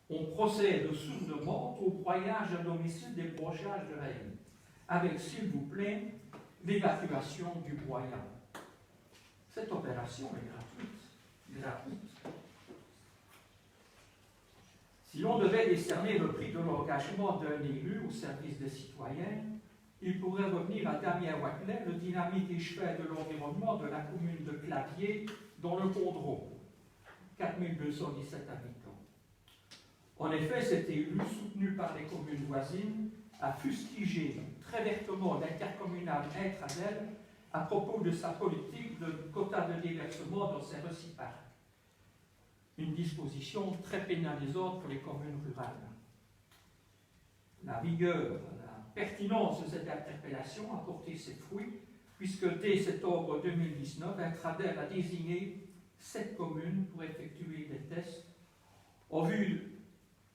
On procède sourdement au broyage à domicile des brochages de règles, avec, s'il vous plaît, l'évacuation du broyat. Cette opération est gratuite. Si l'on devait décerner le prix de l'engagement d'un élu au service des citoyens, il pourrait revenir à Damien Wacklet, le dynamique échevin de l'environnement de la commune de Clavier, dans le Condro, 4217 habitants. En effet, cet élu, soutenu par les communes voisines, a fustigé très vertement l'intercommunal Intradel à propos de sa politique de quota de déversement dans ses réciparcs. une disposition très pénalisante pour les communes rurales. La vigueur, la pertinence de cette interpellation a porté ses fruits, puisque dès septembre 2019, un CRADEL a désigné 7 communes pour effectuer des tests en vue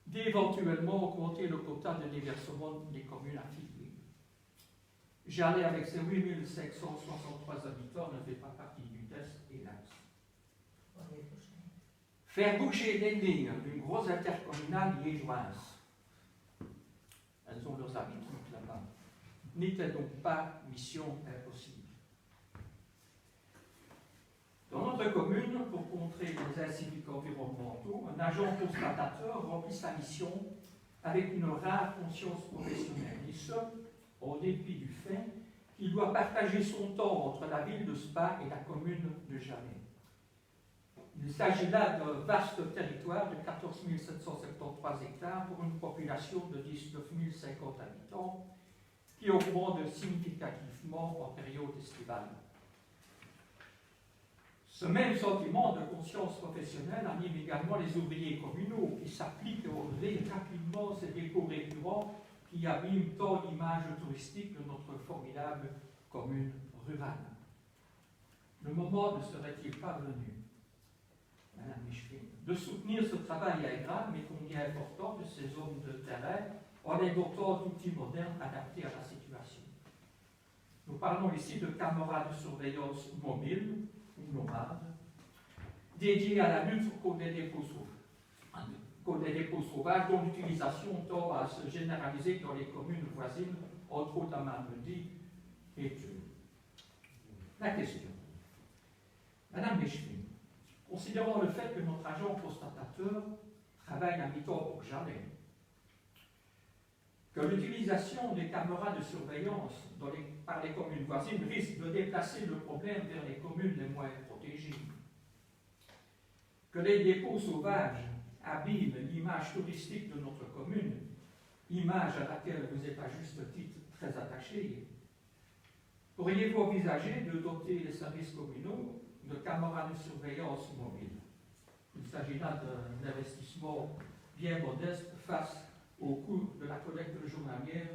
d'éventuellement augmenter le quota de déversement des communes affiliées. Jalais, avec ses 8763 habitants, ne fait pas partie du test, hélas. Faire bouger les lignes d'une grosse intercommunale liégeoise, elles ont leurs habitudes là-bas, n'était donc pas mission impossible. Dans notre commune, pour contrer les incivils environnementaux, un agent constatateur remplit sa mission avec une rare conscience professionnelle, et ce, en dépit du fait qu'il doit partager son temps entre la ville de Spa et la commune de Jalais. Il s'agit là d'un vaste territoire de 14 773 hectares pour une population de 19 050 habitants qui augmente significativement en période estivale. Ce même sentiment de conscience professionnelle anime également les ouvriers communaux qui s'appliquent à enlever rapidement ces dépôts récurrents qui abîment tant l'image touristique de notre formidable commune rurale. Le moment ne serait-il pas venu, Madame Micheline, de soutenir ce travail agréable mais combien important de ces hommes de terrain en les dotant d'outils modernes adaptés à la situation? Nous parlons ici de caméras de surveillance mobiles ou nomades, dédiées à la lutte contre les dépôts sauvages, dont l'utilisation tend à se généraliser dans les communes voisines, entre autres à Malmedy et Tulle. La question. Madame Micheline, considérant le fait que notre agent constatateur travaille à mi-temps pour Jalais, que l'utilisation des caméras de surveillance par les communes voisines risque de déplacer le problème vers les communes les moins protégées, que les dépôts sauvages abîment l'image touristique de notre commune, image à laquelle vous êtes à juste titre très attaché, pourriez-vous envisager de doter les services communaux de caméras de surveillance mobiles? Il s'agit là d'un investissement bien modeste face au coût de la collecte journalière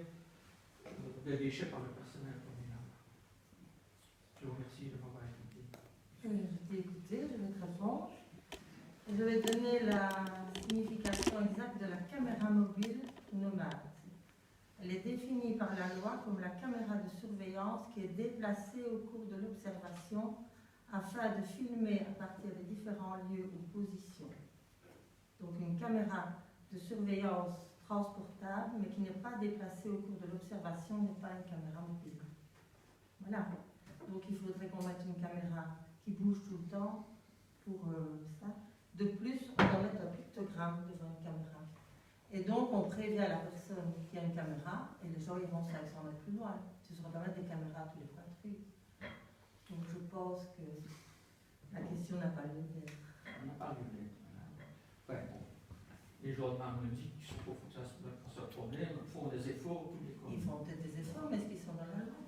des déchets par le personnel communal. Je vous remercie de m'avoir écouté. Je t'ai écouté, je vais te répondre. Je vais donner la signification exacte de la caméra mobile nomade. Elle est définie par la loi comme la caméra de surveillance qui est déplacée au cours de l'observation afin de filmer à partir de différents lieux ou positions. Donc une caméra de surveillance transportable, mais qui n'est pas déplacée au cours de l'observation, n'est pas une caméra mobile. Voilà. Donc il faudrait qu'on mette une caméra qui bouge tout le temps pour ça. De plus, on doit mettre un pictogramme devant une caméra. Et donc on prévient la personne qui a une caméra, et les gens iront 500 mètres plus loin. Ce sera pas mettre des caméras à tous les coins de rue. Donc je pense que la question n'a pas lieu d'être. On n'a pas lieu d'être. Ouais, bon. Les gens de Malmedy qui sont confrontés à ce problème font des efforts tous les communes. Ils font peut-être des efforts, mais est-ce qu'ils sont dans la loi?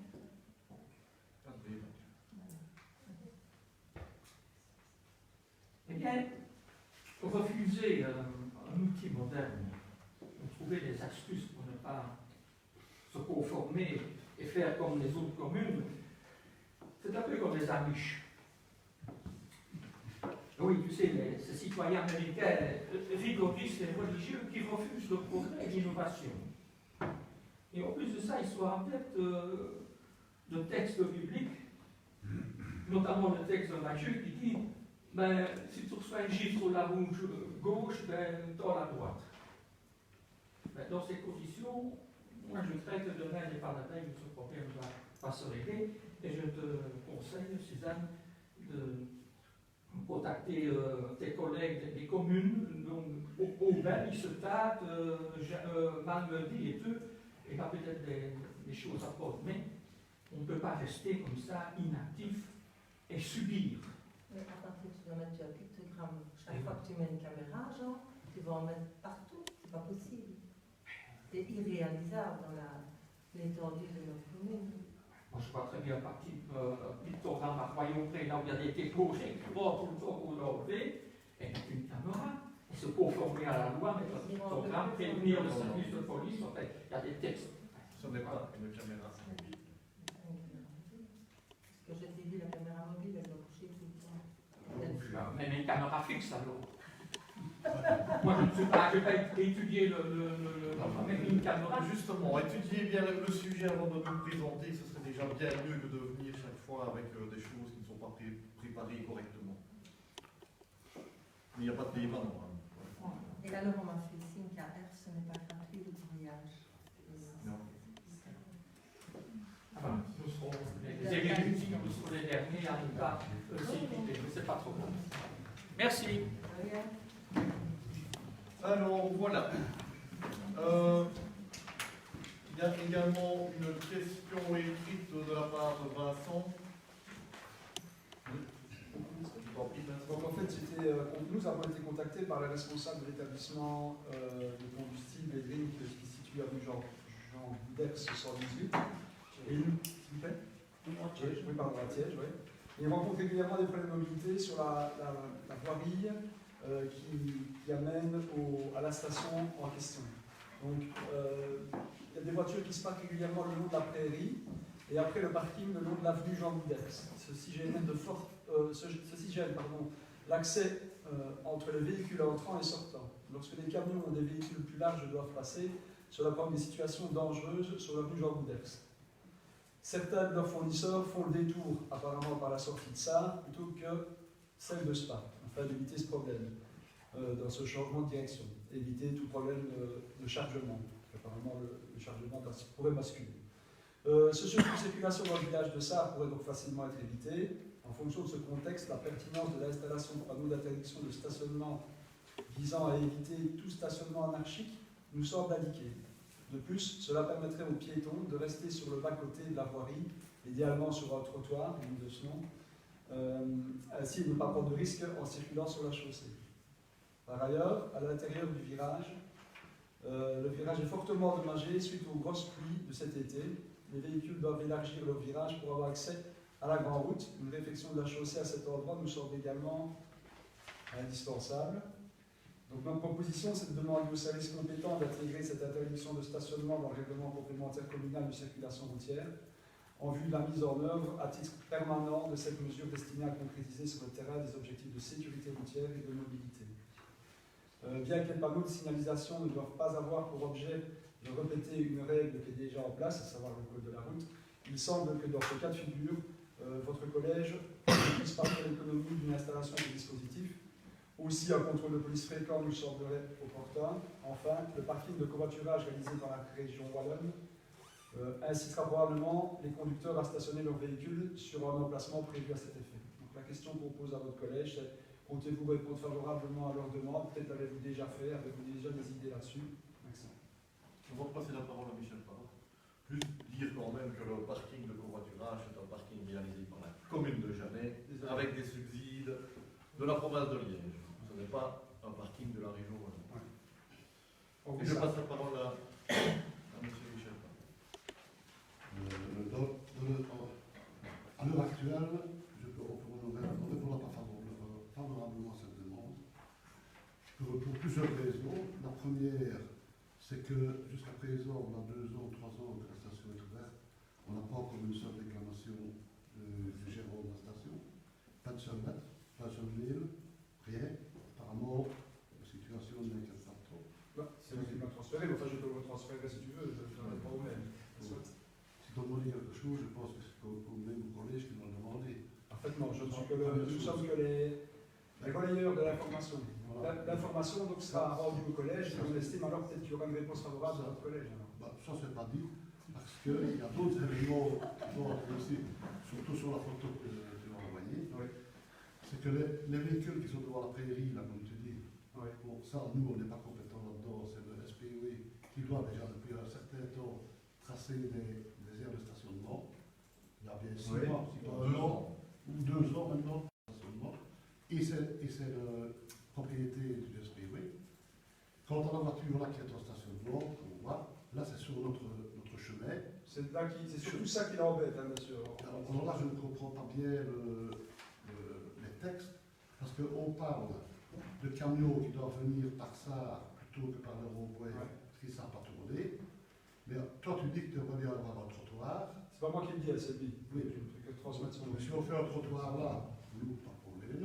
Eh bien, pour refuser un outil moderne, pour trouver des astuces pour ne pas se conformer et faire comme les autres communes, c'est un peu comme les Amish. Oui, tu sais, ces citoyens américains rigoristes et religieux qui refusent le progrès et l'innovation. Et en plus de ça, ils sont en tête de textes bibliques, notamment le texte de Matthieu qui dit ben, si tu reçois une gifle sur la bouche gauche, ben, dans la droite. Ben, dans ces conditions, moi je crains que demain n'est pas la veille où ce problème ne va pas se régler. Et je te conseille, Suzanne, de contacter tes collègues des communes, donc Aubin, Issetat, Malmedy et tout, et là peut-être des choses à prendre. Mais on ne peut pas rester comme ça, inactif, et subir. Mais à partir tu dois mettre un pictogramme. Chaque fois que tu mets une caméra, genre, tu vas en mettre partout. C'est pas possible. C'est irréalisable dans l'étendue de notre commune. Moi, je vois très bien partir un pictogramme à Royaume-Pré, là où il y a des dépôts récurrents tout le temps pour l'enlever, et mettre une caméra, et se conformer à la loi, mettre un programme, prévenir le service de police, en fait, il y a des textes. Ce n'est pas une caméra mobile. Parce que j'ai dit la caméra mobile, elle doit coucher tout le temps. Même une caméra fixe alors. Moi je ne vais pas étudier avec une caméra. Justement, étudier bien le sujet avant de nous présenter, ce serait déjà bien mieux que de venir chaque fois avec des choses qui ne sont pas préparées correctement. Mais il n'y a pas de débat normalement. Et là, on m'a fait signe qu'à R, ce n'est pas gratuit le courriage. Non. Enfin, nous serons les érudits, nous serons les derniers à ne pas s'éviter, mais c'est pas trop bon. Merci. Alors voilà. Il y a également une question écrite de la part de Vincent. Donc en fait, nous avons été contactés par les responsables de l'établissement de combustible et drink qui se situe à rue Jean Ders 118. Et s'il vous plaît oui, pardon, à Tiège, oui. Et ils rencontrent régulièrement des problèmes de mobilité sur la voirie qui amène à la station en question. Donc il y a des voitures qui se parquent régulièrement le long de la prairie et après le parking le long de l'avenue Jean Ders. Ceci gêne l'accès entre les véhicules entrant et sortant. Lorsque les camions ou des véhicules plus larges doivent passer, cela provoque des situations dangereuses sur l'avenue Jean Boudès. Certains de leurs fournisseurs font le détour, apparemment par la sortie de Sarre, plutôt que celle de Spa, afin d'éviter ce problème dans ce changement de direction, éviter tout problème de chargement. Apparemment, le chargement pourrait basculer. Ce surplus de circulation dans le village de Sarre pourrait donc facilement être évité. En fonction de ce contexte, la pertinence de l'installation de panneaux d'interdiction de stationnement visant à éviter tout stationnement anarchique nous semble indiquée. De plus, cela permettrait aux piétons de rester sur le bas-côté de la voirie, idéalement sur un trottoir, digne de ce nom, ainsi ne pas prendre de risque en circulant sur la chaussée. Par ailleurs, à l'intérieur du virage, le virage est fortement endommagé suite aux grosses pluies de cet été. Les véhicules doivent élargir leur virage pour avoir accès à la grande route. Une réfection de la chaussée à cet endroit nous semble également indispensable. Donc notre proposition, c'est de demander aux services compétents d'intégrer cette interdiction de stationnement dans le règlement complémentaire communal de circulation routière en vue de la mise en œuvre à titre permanent de cette mesure destinée à concrétiser sur le terrain des objectifs de sécurité routière et de mobilité. Bien que les panneaux de signalisation ne doivent pas avoir pour objet de répéter une règle qui est déjà en place, à savoir le code de la route, il semble que dans ce cas de figure, votre collège puisse partir l'économie d'une installation de dispositifs. Aussi, un contrôle de police fréquent nous semblerait opportun. Enfin, le parking de covoiturage réalisé dans la région wallonne incitera probablement les conducteurs à stationner leurs véhicules sur un emplacement prévu à cet effet. Donc, la question qu'on pose à votre collège, c'est comptez-vous répondre favorablement à leur demande? Peut-être l'avez-vous déjà fait, avez-vous déjà des idées là-dessus? Maxime. On va passer la parole à Michel Parot. Juste dire quand même que le parking de covoiturage est un parking réalisé par la commune de Janet avec des subsides de la province de Liège. Ce n'est pas un parking de la région. Ouais. Et je passe la parole à M. Michel Parot. À l'heure actuelle, on ne répondra pas favorablement à cette demande pour plusieurs raisons. La première, c'est que jusqu'à présent, on a 2 ans, 3 ans que la station est ouverte. On n'a pas encore une seule réclamation du gérant de la station. Pas de seule lettre, pas de seule mail, rien. Apparemment, la situation n'inquiète pas trop. C'est moi qui m'a transféré, mais enfin je peux vous transférer si tu veux, je n'en ai pas au même. Si tu demandes quelque chose, je pense que c'est au même collège qui m'ont demandé. En fait, non, nous sommes que les relayeurs de l'information. Voilà. L'information donc sera rendue au collège et on estime alors peut-être qu'il y aura une réponse favorable de notre collège. Ça, c'est pas dit, parce qu'il y a d'autres éléments qui vont être aussi, surtout sur la photo que tu as envoyée. Oui. C'est que les véhicules qui sont devant la prairie, là, comme tu dis, oui. Bon, ça, nous, on n'est pas compétents là-dedans, c'est le SPOE qui doit déjà depuis un certain temps tracer des aires de stationnement. Il y a bien 6 mois, 1 an, ou 2 ans maintenant, de stationnement. Et c'est la propriété du SPOE. Quant à la voiture là qui est en stationnement, on voit, là c'est sur notre chemin. C'est surtout ça qui l'embête, hein, monsieur. Alors là, je ne comprends pas bien les textes, parce qu'on parle de camions qui doivent venir par ça plutôt que par le rond-point, parce qu'ils ne savent pas tourner. Mais toi, tu dis que tu aimerais bien avoir un trottoir. C'est pas moi qui le dis, c'est lui. Oui. Je ne fais que transmettre son Donc, si on fait un trottoir là, nous, pas de problème.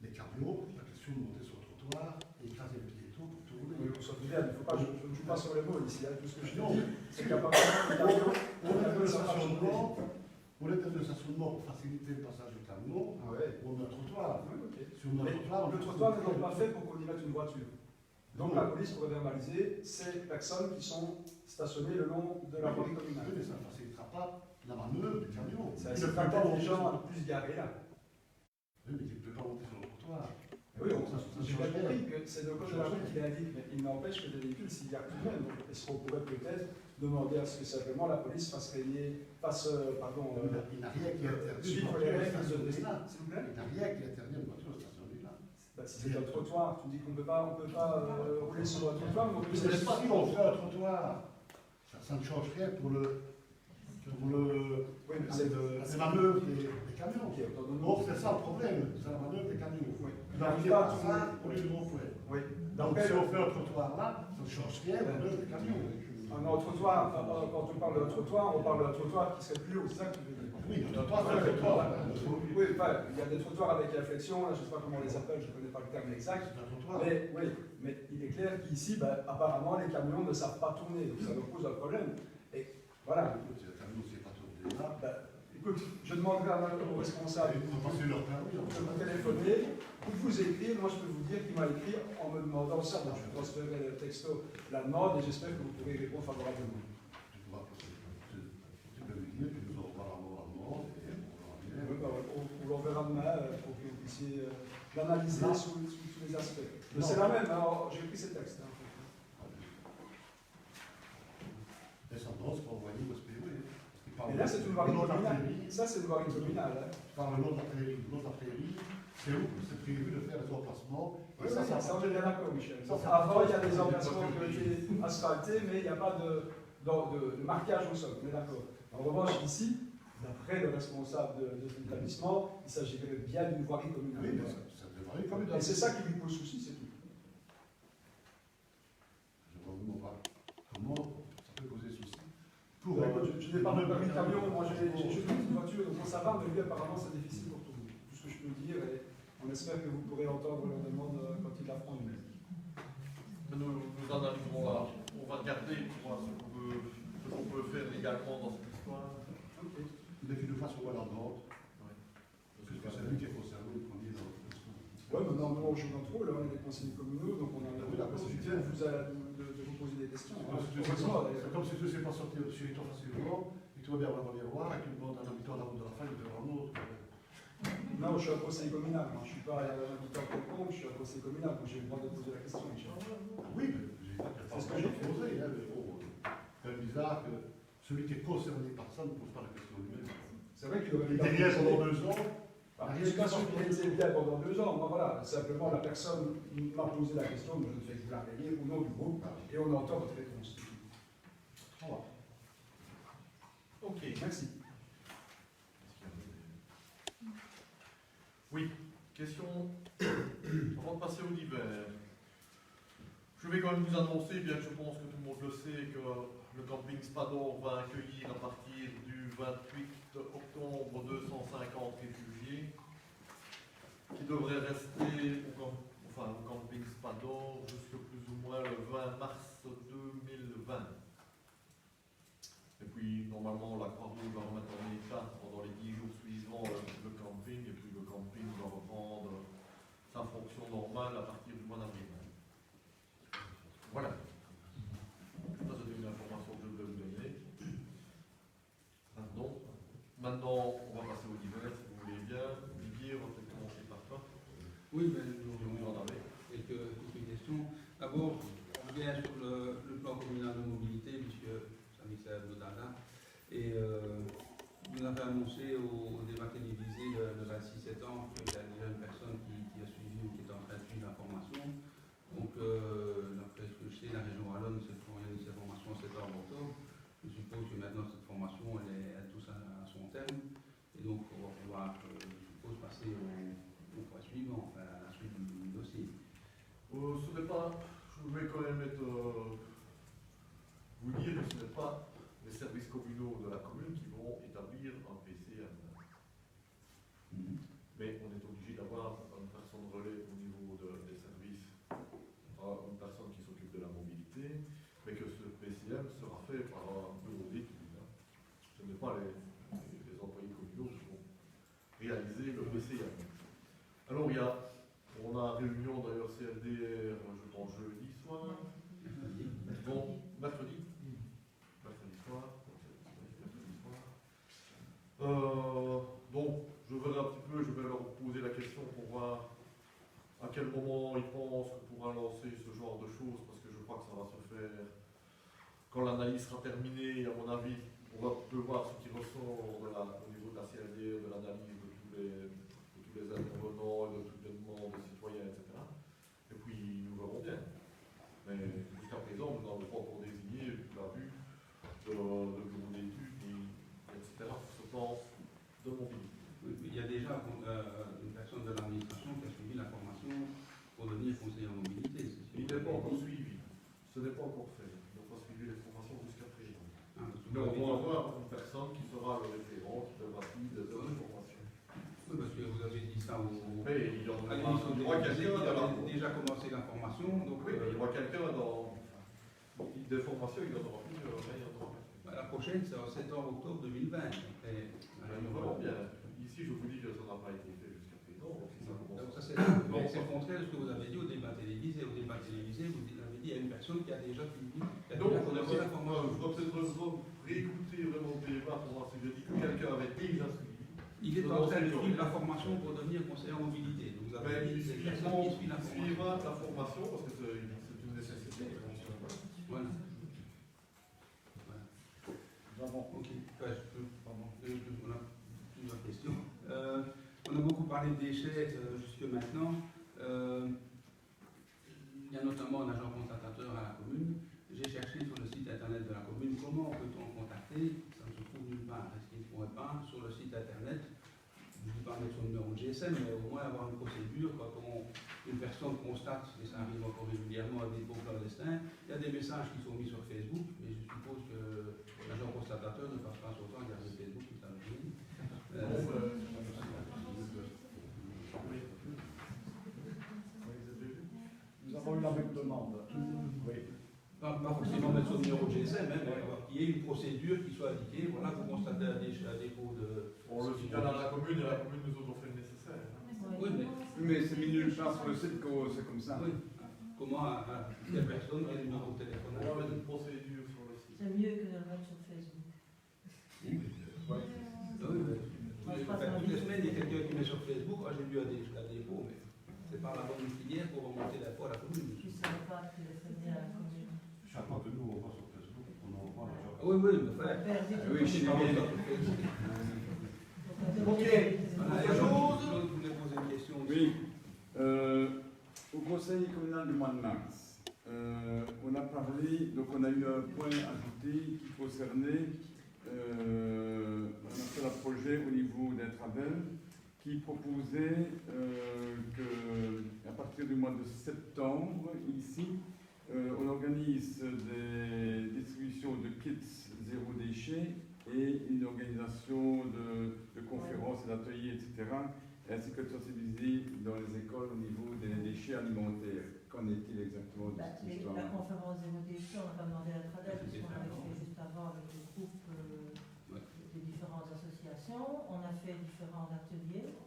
Les camions, la question de monter sur le trottoir et écraser le piéton pour tourner. Oui, on s'en souvient, il faut pas, je ne joue pas sur les mots ici. Hein. Tout ce que je Non. dis, c'est qu'il n'y a pas besoin de camions. On est dans le stationnement, pour faciliter le passage du camion, Ah ouais. on a un trottoir. Oui, ok. Si on a un trottoir, Le trottoir n'est donc pas fait pour qu'on y mette une voiture. Donc la police pourrait verbaliser ces personnes qui sont stationnées le long de la voirie communale. Oui, mais ça ne facilitera pas la manœuvre du camion. Ça Il ne peut incitera pas peut-être monter les sur gens le- à plus garer là. Oui, mais il ne peut pas monter sur le trottoir. Oui, Ça j'ai change bien rien. compris que c'est le code de la route qui l'indique, mais il n'empêche que des véhicules s'y garent tout de même. Donc, est-ce qu'on pourrait peut-être demander à ce que simplement la police fasse régner, Il n'a rien qui interdit suivre une les voiture règles stationner de là. s'il vous plaît? Il n'a rien qui interdit une voiture stationnée là. Bah, si c'est un trottoir, tu dis qu'on ne peut pas rouler sur un trottoir, mais on peut Mais si on fait un trottoir, ça ne change rien pour le Oui, mais c'est la manœuvre des camions. Ok, autant de Donc c'est ça le problème, c'est la manœuvre des camions. Oui. Il va venir par ça au lieu du rond-point. Oui. Donc si on fait un trottoir là, ça ne change rien à la manœuvre des camions. Un trottoir, quand on parle d'un trottoir, on parle d'un trottoir qui serait plus haut, c'est ça que tu veux dire? Oui, un trottoir, c'est un trottoir. Oui, enfin, il y a des trottoirs avec réflexion, là, je ne sais pas comment on les appelle, je ne connais pas le terme exact. C'est un trottoir. Mais, oui, mais il est clair qu'ici, apparemment, les camions ne savent pas tourner, donc ça nous pose un problème. Et voilà. Si le camion ne sait pas tourner là, Écoute, je demanderai aux responsables ils vont passer leur permis. de vous téléphoner ou de vous écrire. Moi, je peux vous dire qu'il m'a écrit en me demandant ça. Donc, je transférerai le texto la demande et j'espère que vous pourrez répondre favorablement. Tu peux lui dire que nous aurons pas l'amendement et Oui, on l'enverra demain pour que vous puissiez l'analyser sous tous les aspects. Mais c'est la même, alors j'ai pris ces textes. descendance pour envoyer au SPV. Mais là, c'est une voirie communale. Ça, c'est une voirie communale. Hein. Par le nom de la prairie. Le nom de la prairie, c'est où c'est prévu de faire les emplacements. Oui, ça, on est bien d'accord, Michel. Avant, il y a des emplacements qui ont été asphaltés, mais il n'y a pas de marquage au sol. On est d'accord. En revanche, ici, d'après le responsable de l'établissement, il s'agirait bien d'une voirie communale. Oui, mais c'est une voirie communale. Et c'est ça qui lui pose souci, c'est tout. Je vois vraiment pas comment ça peut poser souci. Je n'ai pas de permis de camion, moi j'ai juste une petite voiture, donc ça va, mais lui apparemment c'est difficile pour tout le monde. Tout ce que je peux dire, et on espère que vous pourrez entendre leur demande quand ils la feront eux-mêmes. Nous analyserons là. On va regarder pour voir ce qu'on peut faire légalement dans cette histoire. Ok. Dès qu'il nous fasse au l'ordre, parce que c'est lui qui est concerné le premier dans le Oui, mais normalement on joue notre rôle, on est des conseillers communaux, donc on a la possibilité de vous poser des questions. C'est comme si tu ne sais pas sortir de chez toi facilement, et tu vas bien revenir voir, et tu demandes à un habitant de la route de la faille de un autre. Non, je suis un conseiller communal, moi. Je ne suis pas un habitant quelconque, je suis un conseiller communal, donc j'ai le droit de poser la question. Oui, mais c'est ce que j'ai posé. C'est quand même bizarre que celui qui est concerné par ça ne pose pas la question lui-même. C'est vrai qu'il aurait Il était bien pendant 2 ans. Je ne suis pas sûr qu'il ait été bien pendant 2 ans. Moi, voilà, simplement la personne m'a posé la question, mais je ne fais que vous la payer au nom du groupe, et on entend votre réponse. Voilà. Ok. Merci. Oui, question avant de passer au divers. Je vais quand même vous annoncer, bien que je pense que tout le monde le sait, que le camping Spador va accueillir à partir du 28 octobre 250 réfugiés qui devraient rester au camping Spador jusqu'à plus ou moins le 20 mars 2020. Et puis, normalement, la Croix-Rouge va remettre en état pendant les 10 jours suivants le camping, et puis le camping va reprendre sa fonction normale à partir du mois d'avril. Voilà. Ça, c'était une information que je voulais vous donner. Pardon. Maintenant, on va passer au divers, si vous voulez bien. Didier, on va peut-être commencer par toi. Oui, mais vous en avez quelques questions. D'abord, on revient sur le plan communal de mobilité, puisque Michel Bodala, et vous avez annoncé au débat télévisé le 26 septembre qu'il y a déjà une personne qui a suivi ou qui est en train de suivre la formation. Donc, d'après ce que je sais, la région Wallonne s'est organisée cette formation en septembre-octobre. Je suppose que maintenant cette formation elle touche à son terme, et donc on va pouvoir, je suppose, passer au point suivant, enfin à la partie du dossier. Ce n'est pas, je voulais quand même vous dire que ce n'est pas les services communaux de la commune qui vont établir un PCM. Mais on est obligé d'avoir une personne relais au niveau des services, une personne qui s'occupe de la mobilité, mais que ce PCM sera fait par un bureau d'études. Ce n'est pas les employés communaux qui vont réaliser le PCM. Alors on a réunion d'ailleurs CLDR, je pense jeudi soir. Bon, mercredi soir. Donc, je verrai un petit peu, je vais leur poser la question pour voir à quel moment ils pensent qu'on pourra lancer ce genre de choses, parce que je crois que ça va se faire quand l'analyse sera terminée. À mon avis, on va peut voir ce qui ressort au niveau de la CLDR, de l'analyse de tous les intervenants et de toutes les demandes des citoyens, etc. Et puis, nous verrons bien. Mais jusqu'à présent, nous n'avons pas encore désigné, tu l'as vu, de bureau d'études, etc. sur ce plan de mobilité. Oui, il y a déjà une personne de l'administration qui a suivi la formation pour devenir conseiller en mobilité. Il n'est pas encore suivi. Ce n'est pas encore fait. Ils n'ont pas suivi les formations jusqu'à présent. Mais on va avoir une personne qui sera le référent, qui devra suivre des autres formations. Oui, parce que vous avez dit ça au Mais il y aura quelqu'un qui a déjà commencé la formation. Donc, oui, il y aura quelqu'un dans des formations, il y en aura plus. La prochaine, c'est en septembre-octobre 2020. Nous verrons bien. Ici, je vous dis que ça n'a pas été fait jusqu'à présent. Donc, si ça commence c'est le contraire de ce que vous avez dit au débat télévisé. Au débat télévisé, vous avez dit qu'il y a une personne qui a déjà suivi. Donc, je dois peut-être réécouter vraiment le débat pour voir si je dis que quelqu'un avait déjà suivi. Il est en train de suivre la formation pour devenir conseiller en mobilité. Donc, vous avez il des personnes qui suivent la formation. suivra la formation parce que c'est une nécessité. Voilà. Ok. Pardon. On a plusieurs questions. On a beaucoup parlé de déchets jusque maintenant. Il y a notamment un agent constatateur à la commune. J'ai cherché sur le site internet de la commune comment peut-on contacter. Ça ne se trouve nulle part. Est-ce qu'il ne pourrait pas sur le site internet, je ne dis pas mettre son numéro de GSM, mais au moins avoir une procédure quand une personne constate, et ça arrive encore régulièrement à des pauvres clandestins, il y a des messages qui sont mis sur Facebook, mais je suppose que l'agent constatateur ne passe pas son temps à regarder Facebook toute la journée. Nous avons eu la même demande. Oui. Pas forcément mettre son numéro de GSM, mais qu'il y ait une procédure qui soit indiquée. Voilà, vous constatez un dépôt de. On le signale à la commune et la commune nous autres fait le nécessaire. Oui, mais c'est mis nulle part sur le site que c'est comme ça. Oui. Comment à telle personne a le numéro de téléphone? On va mettre une procédure sur le site. C'est mieux que de le mettre sur Facebook. Toutes les semaines, il y a quelqu'un qui met sur Facebook, j'ai vu un dépôt, mais c'est pas la bonne filière pour remonter l'info à la commune. Je ne savais pas que le faisait à la commune. Chaque fois que nous, on va sur Facebook, on envoie l'argent. Oui, mais frère. Oui, chez les biens. Ok. Vous voulez poser une question? Oui. Au conseil communal du mois de mars, on a parlé, donc on a eu un point ajouté qui concernait un appel à projet au niveau d'Intravel qui proposait qu'à partir du mois de septembre, ici, on organise des distributions de kits zéro déchet et une organisation de conférences et d'ateliers, etc., ainsi que de sensibiliser dans les écoles au niveau des déchets alimentaires. Qu'en est-il exactement de cette histoire? La conférence zéro déchet, on n'a pas demandé à Tradel, parce qu'on l'avait fait juste avant avec le groupe des différentes associations. On a fait différents ateliers.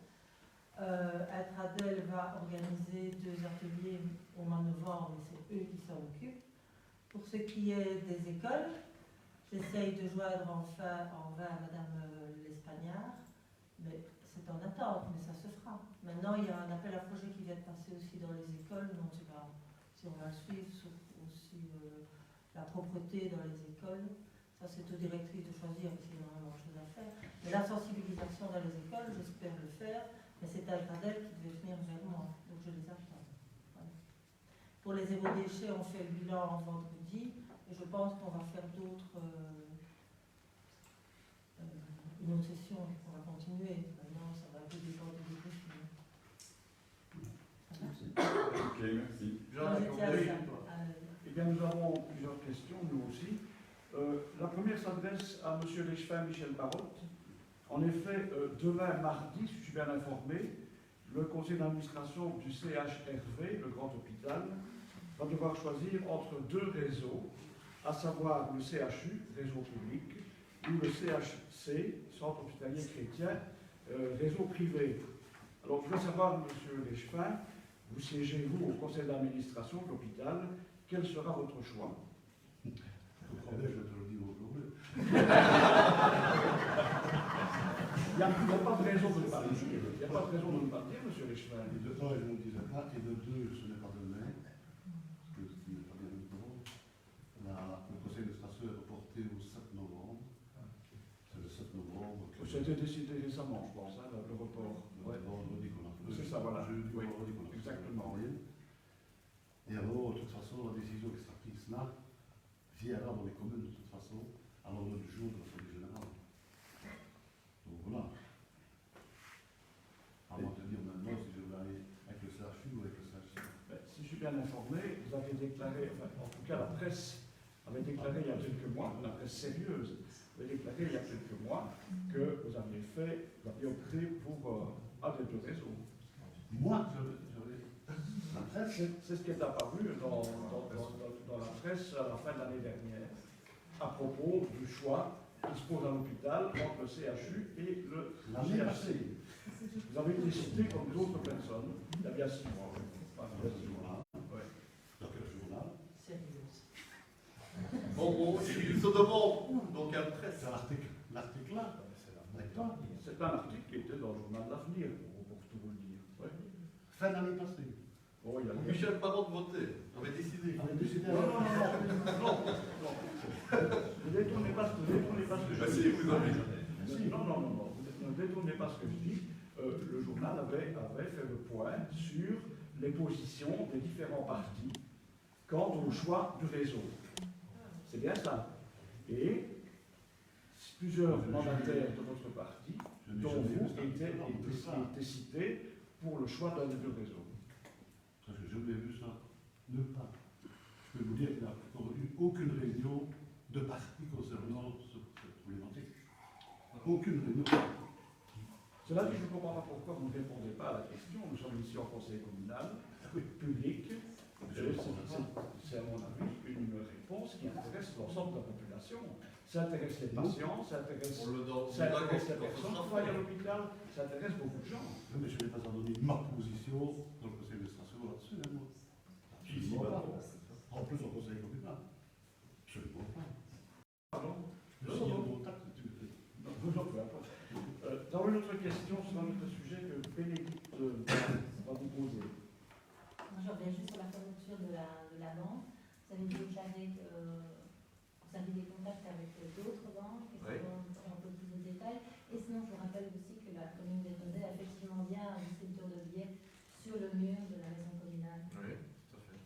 Tradel va organiser 2 ateliers au mois de novembre, et c'est eux qui s'en occupent. Pour ce qui est des écoles, j'essaye de joindre en vain Madame l'Espagnard, mais c'est en attente, mais ça se fera. Maintenant, il y a un appel à projet qui vient de passer aussi dans les écoles, donc je ne sais pas si on va le suivre, sur aussi la propreté dans les écoles. Ça, c'est aux directrices de choisir, parce qu'il y a énormément de choses à faire. Mais la sensibilisation dans les écoles, j'espère le faire, mais c'est Tradel qui devait venir vers moi, donc je les attends. Voilà. Pour les zéro déchets, on fait le bilan vendredi, et je pense qu'on va faire une autre session, on va continuer. Maintenant, ça va un peu dépendre des défis. merci. Jean, J'étais à oui. ça. Eh bien, nous avons plusieurs questions, nous aussi. La première s'adresse à M. Lechevin Michel Barotte. En effet, demain, mardi, si je suis bien informé, le conseil d'administration du CHRV, le grand hôpital, va devoir choisir entre deux réseaux, à savoir le CHU, réseau public, ou le CHC, centre hospitalier chrétien, réseau privé. Alors, je voudrais savoir, M. Lechevin, vous siégez, vous, au conseil d'administration de l'hôpital, quel sera votre choix? Le problème, je te le dis aujourd'hui. Il n'y a pas de raison de ne pas le dire. Il n'y a pas de raison de ne pas le dire, M. Lechevin. Et de un, je ne le disais pas, et de deux, ce n'est pas demain, parce que ce qui n'est pas bien le temps. Le conseil d'administration est reporté au 7 novembre. C'est le 7 novembre. Ça a été décidé récemment, je pense, hein, le report. Ouais, vendredi qu'on a fait. C'est ça, voilà. Jeudi, Oui, vendredi qu'on a fait. exactement. Et alors, de toute façon, la décision qui sera prise là viendra dans les communes, de toute façon, à l'ordre du jour de l'Assemblée générale. Donc voilà. À moi de dire maintenant si je vais aller avec le CHU ou avec le CHC. Si je suis bien informé, vous avez déclaré, enfin, en tout cas la presse avait déclaré il y a quelques mois, la presse sérieuse, avait déclaré il y a quelques mois que vous aviez opté pour un des deux réseaux. Moi, la presse, c'est ce qui est apparu dans la presse à la fin de l'année dernière, à propos du choix qui se pose à l'hôpital entre le CHU et le CHC. Vous avez été cité comme d'autres personnes, il y a bien 6 mois. dans quel journal? Bon, il se demande où, dans quelle presse? C'est l'article là. C'est un article qui était dans le journal L'Avenir, pour tout vous le dire. Ouais. Fin d'année passée. Oh, il y a Michel Parent votait, avait décidé. Non. Ne détournez pas ce que je dis. Non. Ne détournez pas ce que je dis. Le journal avait fait le point sur les positions des différents partis quant au choix du réseau. C'est bien ça. Et plusieurs mandataires de votre parti, dont vous, étaient cités pour le choix d'un des deux réseaux. Parce que je l'ai vu ça ne pas. Je peux vous dire qu'il n'y a encore eu aucune réunion de parti concernant cette problématique. Aucune réunion. Cela dit, je ne comprends pas pourquoi vous ne répondez pas à la question. Nous sommes ici en conseil communal, public. C'est à mon avis une réponse qui intéresse l'ensemble de la population. Ça intéresse les patients, ça intéresse les personnes qui travaillent à l'hôpital, ça intéresse beaucoup de gens. Mais je ne vais pas en donner ma position dans le conseil d'administration là-dessus, moi. Absolument pas. En plus, au conseil communal. Absolument pas. Pardon? Je suis en contact, tu me dis. Non, peu importe. Dans une autre question sur un autre sujet que Bénédicte va vous poser. Moi, je reviens juste sur la fermeture de la banque. Vous avez déclaré que vous avez des contacts avec d'autres banques. Est-ce qu'on peut un peu plus de détails? Et sinon, je vous rappelle aussi que la commune d'Étonnet a effectivement bien un distributeur de billets sur le mur de la maison communale. Oui, tout à fait.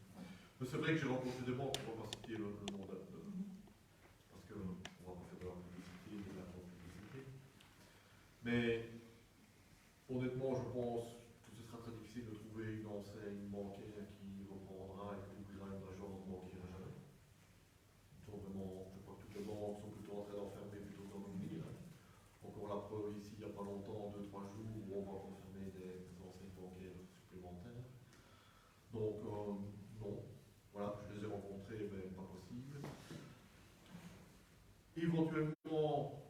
Mais c'est vrai que j'ai rencontré des banques, on ne va pas citer le nom parce qu'on va pas faire de la publicité, de la publicité. Mais honnêtement, je pense que ce sera très difficile de trouver une enseigne bancaire qui reprendra et qui ouvrira une agence bancaire à jamais. Donc vraiment, je crois que toutes les banques sont plutôt en train d'enfermer plutôt que d'en ouvrir. Encore la preuve ici, il n'y a pas longtemps, 2-3 jours, où on va confirmer des enseignes bancaires supplémentaires. Donc, non. Voilà, je les ai rencontrés, mais pas possible. Éventuellement,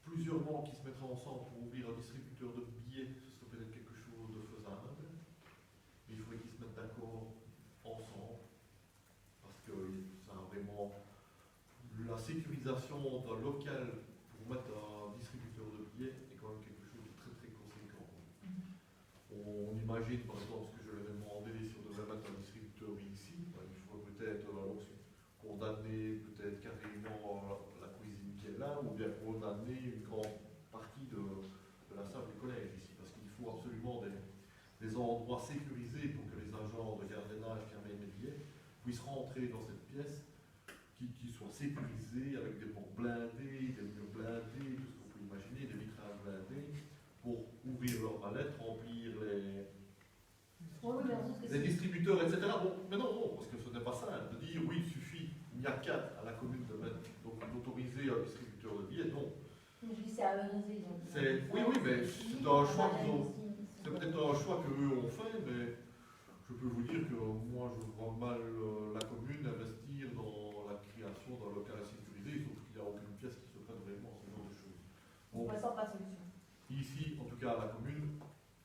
plusieurs banques qui se mettraient ensemble pour ouvrir un distributeur de billets, ce serait peut-être quelque chose de faisable. Mais il faudrait qu'ils se mettent d'accord ensemble, parce que ça a vraiment la sécurisation d'un local pour mettre un distributeur de billets est quand même quelque chose de très très conséquent. On imagine par exemple ce que je leur ai demandé, si on devait mettre un distributeur ici, il faudrait peut-être condamner peut-être carrément la cuisine qui est là, ou bien condamner une grande partie de la salle du collège ici, parce qu'il faut absolument des endroits sécurisés pour que les agents de gardiennage qui amènent les billets puissent rentrer dans cette pièce qui soit sécurisée avec des portes blindées, des murs blindés, tout ce qu'on peut imaginer, des vitrages blindés, pour ouvrir leurs mallettes, remplir Oui, bien sûr que les c'est. distributeurs, etc. Bon, mais non, non, parce que ce n'est pas ça, de dire oui, il suffit, il n'y a qu'à à la commune de mettre, donc d'autoriser un distributeur de billets, non. Je dis c'est à eux d'oser, donc. Oui, oui, mais c'est un choix qu'ils ont. C'est peut-être un choix qu'eux ont fait, mais je peux vous dire que moi, je vois mal la commune investir dans la création d'un local sécurisé, sauf qu'il n'y a aucune pièce qui se prenne vraiment ce genre de choses. Pour l'instant, pas de solution. Ici, en tout cas à la commune,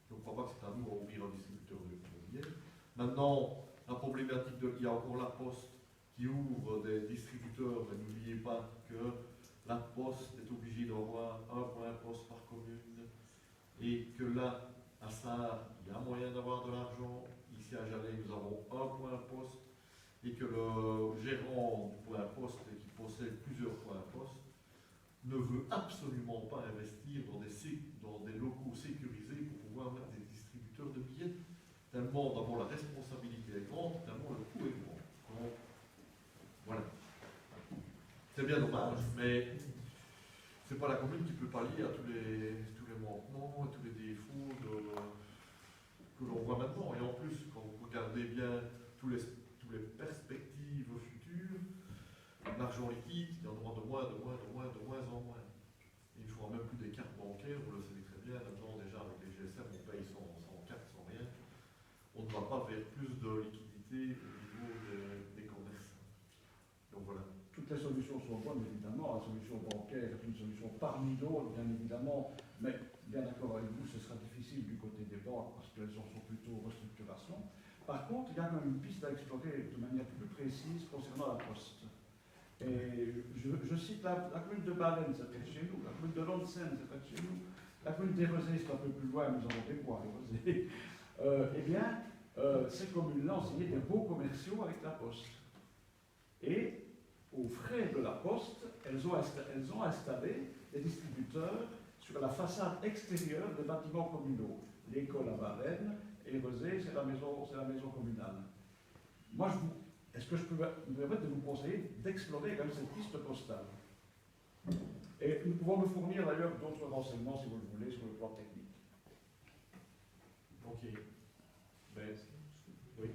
je ne crois pas que c'est à nous à ouvrir un distributeur de billets. Maintenant, la problématique il y a encore la Poste qui ouvre des distributeurs, mais n'oubliez pas que la Poste est obligée d'avoir un point poste par commune et que là, à Sarre, il y a moyen d'avoir de l'argent. Ici à Jalais, nous avons un point poste et que le gérant du point poste, qui possède plusieurs points poste, ne veut absolument pas investir dans des locaux sécurisés pour pouvoir mettre des distributeurs de billets. Tellement d'abord la responsabilité est grande, tellement le coût est grand. Donc, voilà. C'est bien dommage, mais c'est pas la commune qui peut pallier à tous les manquements, tous les défauts que l'on voit maintenant. Et en plus, quand vous regardez bien tous les perspectives futures, l'argent liquide, il y en aura de moins en moins. Il ne faudra même plus des cartes bancaires, vous le savez très bien, maintenant déjà avec les GSM, on paye sans carte, sans rien. On ne va pas vers plus de liquidité au niveau des commerces. Donc voilà. Toutes les solutions sont bonnes, évidemment. La solution bancaire est une solution parmi d'autres, bien évidemment. Mais bien d'accord avec vous, ce sera difficile du côté des banques parce qu'elles sont plutôt restructuration. Par contre, il y a quand même une piste à explorer de manière plus précise concernant la Poste. Et je cite la commune de Balen, c'est près de chez nous. La commune de Lonsen, c'est près de chez nous. La commune d'Érezé, c'est un peu plus loin, nous avons des bois à Érezé. Eh bien, ces communes-là ont signé des baux commerciaux avec la Poste. Et aux frais de la Poste, elles ont installé des distributeurs sur la façade extérieure des bâtiments communaux. L'école à Varennes, Érezé, c'est la maison communale. Moi, est-ce que je peux me permettre de vous conseiller d'explorer comme cette piste postale? Et nous pouvons nous fournir d'ailleurs d'autres renseignements, si vous le voulez, sur le plan technique. Ok. Ben, Oui.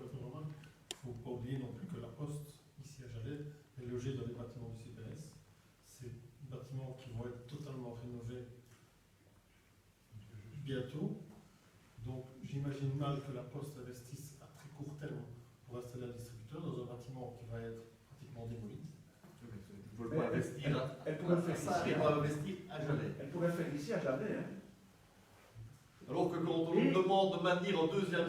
Il ne faut pas oublier non plus que la Poste, ici à Jalais, est logée dans les bâtiments du CPS. C'est des bâtiments qui vont être totalement rénovés bientôt. Donc j'imagine mal que la Poste investisse à très court terme pour installer un distributeur dans un bâtiment qui va être pratiquement démoli. Ils ne veulent pas investir Elle pourrait le faire ici. investir à Jalais. Elle pourrait le faire ici à Jalais. Hein. Alors que quand on nous demande de maintenir un deuxième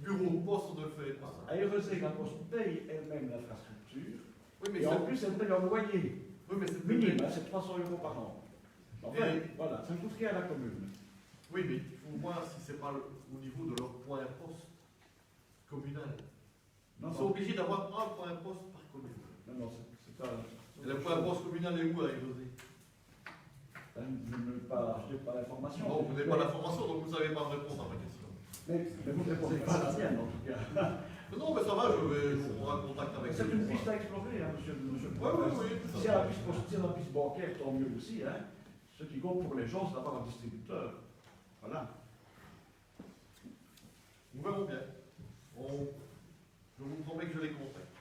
bureau de poste, on ne le fait pas. À Érezé, la Poste paye elle-même l'infrastructure. Oui, mais et en plus, elle paye un loyer. Oui, mais c'est minime, c'est 300 € par an. Enfin, voilà, ça ne coûte rien à la commune. Oui, mais il faut voir si ce n'est pas au niveau de leur point poste communal. Ils sont obligés d'avoir un point poste par commune. Non, c'est pas... Et le point poste communal est où à Érezé? Je n'ai pas l'information. Non, vous n'avez pas l'information, donc vous ne savez pas me répondre à ma question. Mais vous ne répondez pas à la mienne, en tout cas. Non, mais ça va, je vais prendre contact avec C'est une piste à explorer, hein, monsieur le professeur. Oui. Si à la piste bancaire, tant mieux aussi. Hein. Ce qui compte pour les gens, c'est d'avoir un distributeur. Voilà. Nous verrons bien. Je vous promets que je les contacte.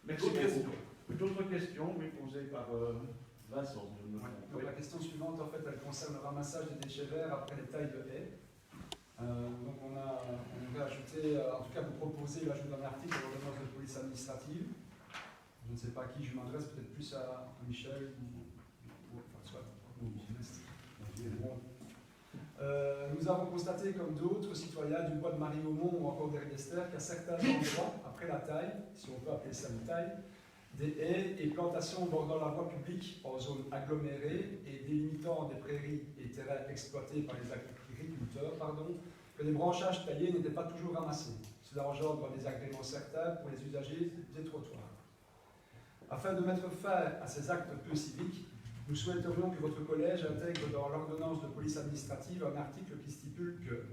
Merci beaucoup. D'autres questions, oui, posées par Vincent. Donc la question suivante, en fait, elle concerne le ramassage des déchets verts après les tailles de haies. Donc on va ajouter, en tout cas vous proposez l'ajout d'un article à l'ordonnance de police administrative. Je ne sais pas à qui je m'adresse, peut-être plus à Michel ou enfin, soit nous avons constaté, comme d'autres citoyens du bois de Marie-Aumont ou encore d'Herbe-d'Ester, qu'à certains endroits, après la taille, si on peut appeler ça une taille, des haies et plantations bordant la voie publique en zone agglomérée et délimitant des prairies et terrains exploités par les agriculteurs, que les branchages taillés n'étaient pas toujours ramassés. Cela engendre des agréments certains pour les usagers des trottoirs. Afin de mettre fin à ces actes peu civiques, nous souhaiterions que votre collège intègre dans l'ordonnance de police administrative un article qui stipule que,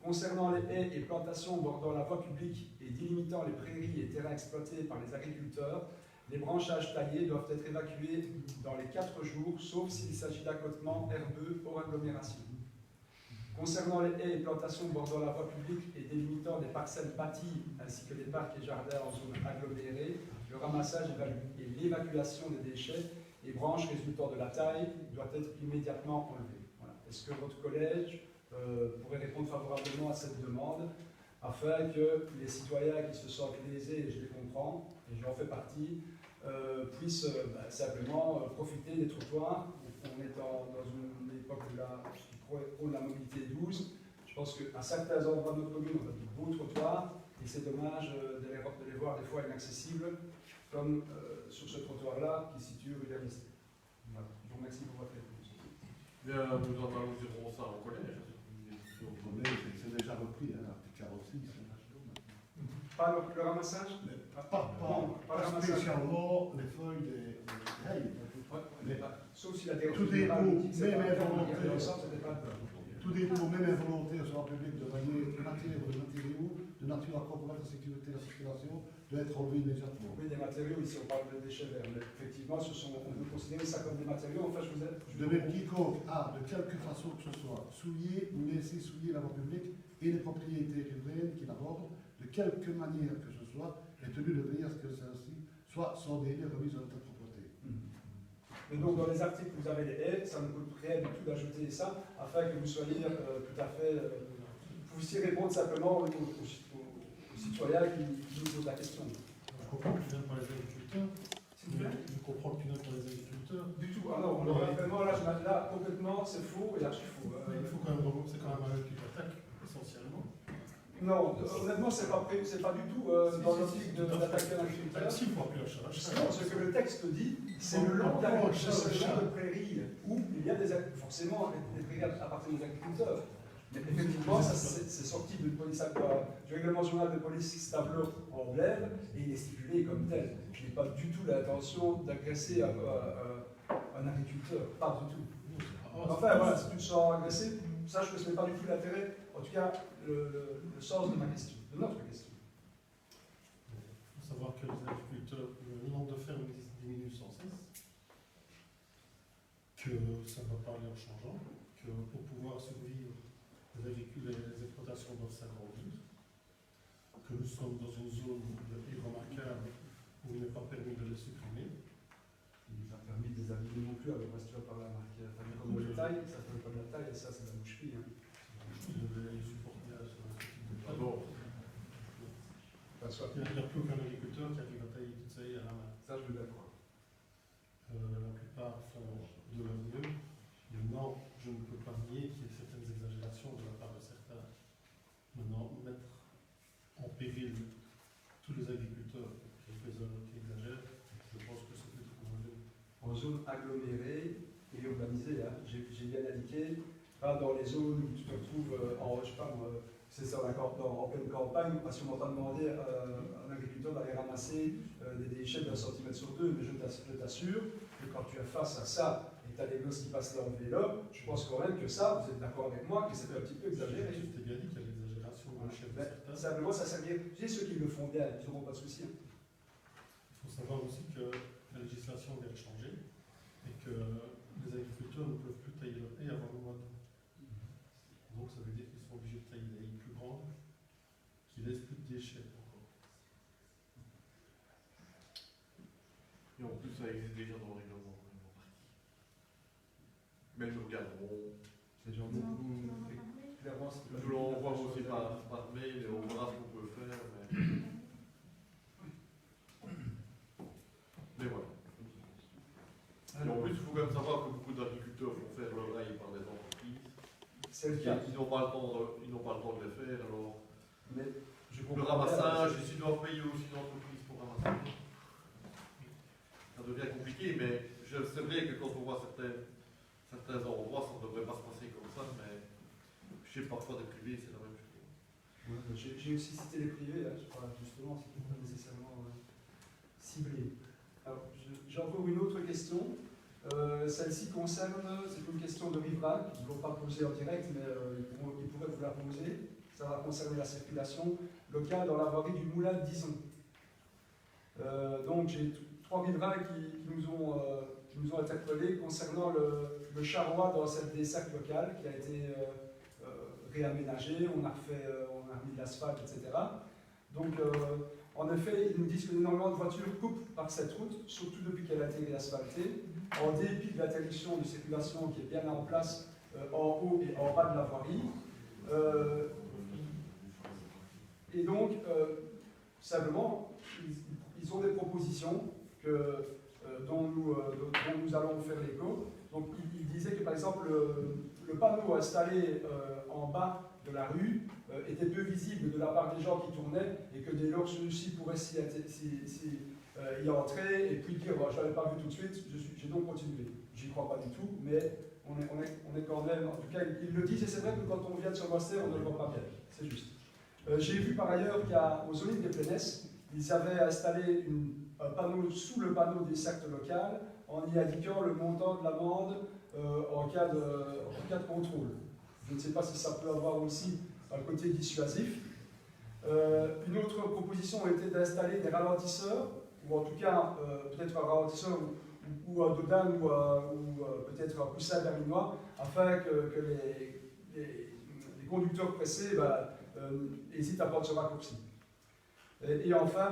concernant les haies et plantations bordant la voie publique et délimitant les prairies et terrains exploités par les agriculteurs, les branchages taillés doivent être évacués dans les 4 jours, sauf s'il s'agit d'accotements herbeux hors agglomération. Concernant les haies et plantations bordant la voie publique et délimitant des parcelles bâties ainsi que des parcs et jardins en zone agglomérée, le ramassage et l'évacuation des déchets et branches résultant de la taille doit être immédiatement enlevé. Voilà. Est-ce que votre collège pourrait répondre favorablement à cette demande afin que les citoyens qui se sentent lésés, et je les comprends, et j'en fais partie, puissent simplement profiter des trottoirs. On est dans une époque où la mobilité douce. Je pense qu'à certains endroits de notre commune, on a de beaux trottoirs, et c'est dommage de les voir des fois inaccessibles, comme sur ce trottoir-là qui situe rue d'Amnesty. Voilà. Je vous remercie pour votre réponse. Bien, nous dirons ça au collège. Au collège, c'est déjà repris, hein, l'article 46. Pas le ramassage? Pas spécialement les feuilles des haies. Sauf si la tout dépôt, même involontaire, tout dépôt, même involontaire sur la public de matériaux de nature à compromettre la sécurité de la circulation doit être enlevé immédiatement. Oui, des matériaux, ici on parle de déchets verts, mais effectivement, on peut considérer ça comme des matériaux. Enfin, de même quiconque a, de quelque façon que ce soit, souillé ou laissé souiller la voie publique et les propriétés riveraines qui l'abordent, de quelque manière que ce soit, est tenu de veiller à ce que celle-ci soit sans délai remise en état de propreté. Mais donc, dans les articles, vous avez les haies, ça ne coûte rien du tout d'ajouter ça, afin que vous soyez tout à fait. Vous puissiez répondre simplement aux citoyens qui nous posent la question. Je comprends que tu viens par les agriculteurs. S'il vous plaît. Je comprends que tu viens par les agriculteurs. Du tout. Ah non, vraiment, là, complètement, c'est faux et archi-faux. Il faut quand même, c'est quand même un qui attaque, essentiellement. Non, honnêtement, c'est pas du tout dans l'optique d'attaquer un agriculteur. Si, il faut appeler un chat. Non, ce que le texte dit, c'est le long de prairies où il y a forcément des prairies appartiennent aux agriculteurs. Mais effectivement, c'est sorti du règlement journal de police, ce tableau en blême, et il est stipulé comme tel. Je n'ai pas du tout l'intention d'agresser un agriculteur, pas du tout. Enfin, voilà, si tu te sens agressé, sache que ce n'est pas du tout l'intérêt, en tout cas, le sens de ma question, de notre question. Il faut savoir que les agriculteurs, le nombre de fermes diminue sans cesse, que ça ne va pas aller en changeant, que pour pouvoir survivre, les exploitations doivent s'agrandir, que nous sommes dans une zone irremarquable où il n'est pas permis de les supprimer. Il n'est pas permis de les abîmer non plus, alors si tu vas par la marque, comme de taille, ça ne fait pas de la taille, et ça c'est de la boucherie. Hein. Les supporters sur ce type de taille. Il n'y a plus aucun agriculteur qui arrive à tailler toute sa haie à la main. Ça, je veux bien croire. La plupart font de leur mieux. Maintenant, je ne peux pas nier qu'il y ait certaines exagérations de la part de certains. Maintenant, mettre en péril tous les agriculteurs qui exagèrent, je pense que c'est plutôt mauvais. En zone agglomérée et urbanisée, hein, j'ai bien indiqué, pas dans les zones où tu te retrouves je sais pas, c'est ça, en pleine campagne, parce qu'on va demander à un agriculteur d'aller ramasser des déchets d'1 cm sur 2, mais je t'assure que quand tu es face à ça, et tu as des gosses qui passent là en vélo, je pense quand même que ça, vous êtes d'accord avec moi, que c'est un petit peu exagéré. Je t'ai bien dit qu'il y a l'exagération de chef de certains. Simplement, ça servirait. J'ai ceux qui le font bien, ils n'auront pas de souci. Il faut savoir aussi que la législation vient de changer et que les agriculteurs ne peuvent plus tailler leur haie avant le mois d'août. Donc ça veut dire qu'ils sont obligés de tailler des haies plus grandes qui laissent plus de déchets encore. Et en plus, ça existe déjà dans le règlement. Mais nous regarderons. C'est genre clairement, Nous l'envoie aussi par mail et on verra ce qu'on peut faire. Mais voilà. Et en plus, il faut quand même savoir que beaucoup d'agriculteurs font faire leur ail par des entreprises. C'est le cas. Ils n'ont pas le temps de les faire, alors. Mais le ramassage, et s'ils doivent payer aussi une entreprise pour ramasser, ça devient compliqué, mais je sais bien que quand on voit certains endroits, ça ne devrait pas se passer comme ça, mais je sais parfois des privés, c'est la même chose. Ouais, j'ai aussi cité les privés, là, je parle justement, c'est pas nécessairement ciblé. Alors, j'ai encore une autre question. Celle-ci concerne, c'est une question de riverains, qui ne vont pas poser en direct, mais ils pourraient vous la poser. Ça va concerner la circulation locale dans la voirie du Moulin de Dizon. Donc j'ai 3 riverains qui nous ont interpellés concernant le charroi dans cette desserte locale qui a été réaménagé, on a remis de l'asphalte, etc. Donc, en effet, ils nous disent que énormément de voitures coupent par cette route, surtout depuis qu'elle a été réasphaltée, en dépit de l'interdiction de circulation qui est bien en place en haut et en bas de la voirie. Et donc, simplement, ils ont des propositions dont nous allons faire l'écho. Donc, il disait que, par exemple, le panneau installé en bas de la rue était peu visible de la part des gens qui tournaient et que dès lors ceux-ci pourraient y entrer et puis dire je ne l'avais pas vu tout de suite, j'ai donc continué. J'y crois pas du tout, mais on est quand même, en tout cas ils le disent et c'est vrai que quand on vient de sur Master, on ne le voit pas bien, c'est juste. J'ai vu par ailleurs qu'aux Olives des Plaines, ils avaient installé un panneau sous le panneau des sectes locales en y indiquant le montant de l'amende en cas de contrôle. Je ne sais pas si ça peut avoir aussi un côté dissuasif. Une autre proposition était d'installer des ralentisseurs, ou en tout cas peut-être un ralentisseur ou un dodane ou peut-être un coussin berlinois, afin que les conducteurs pressés hésitent à prendre ce raccourci. Et enfin,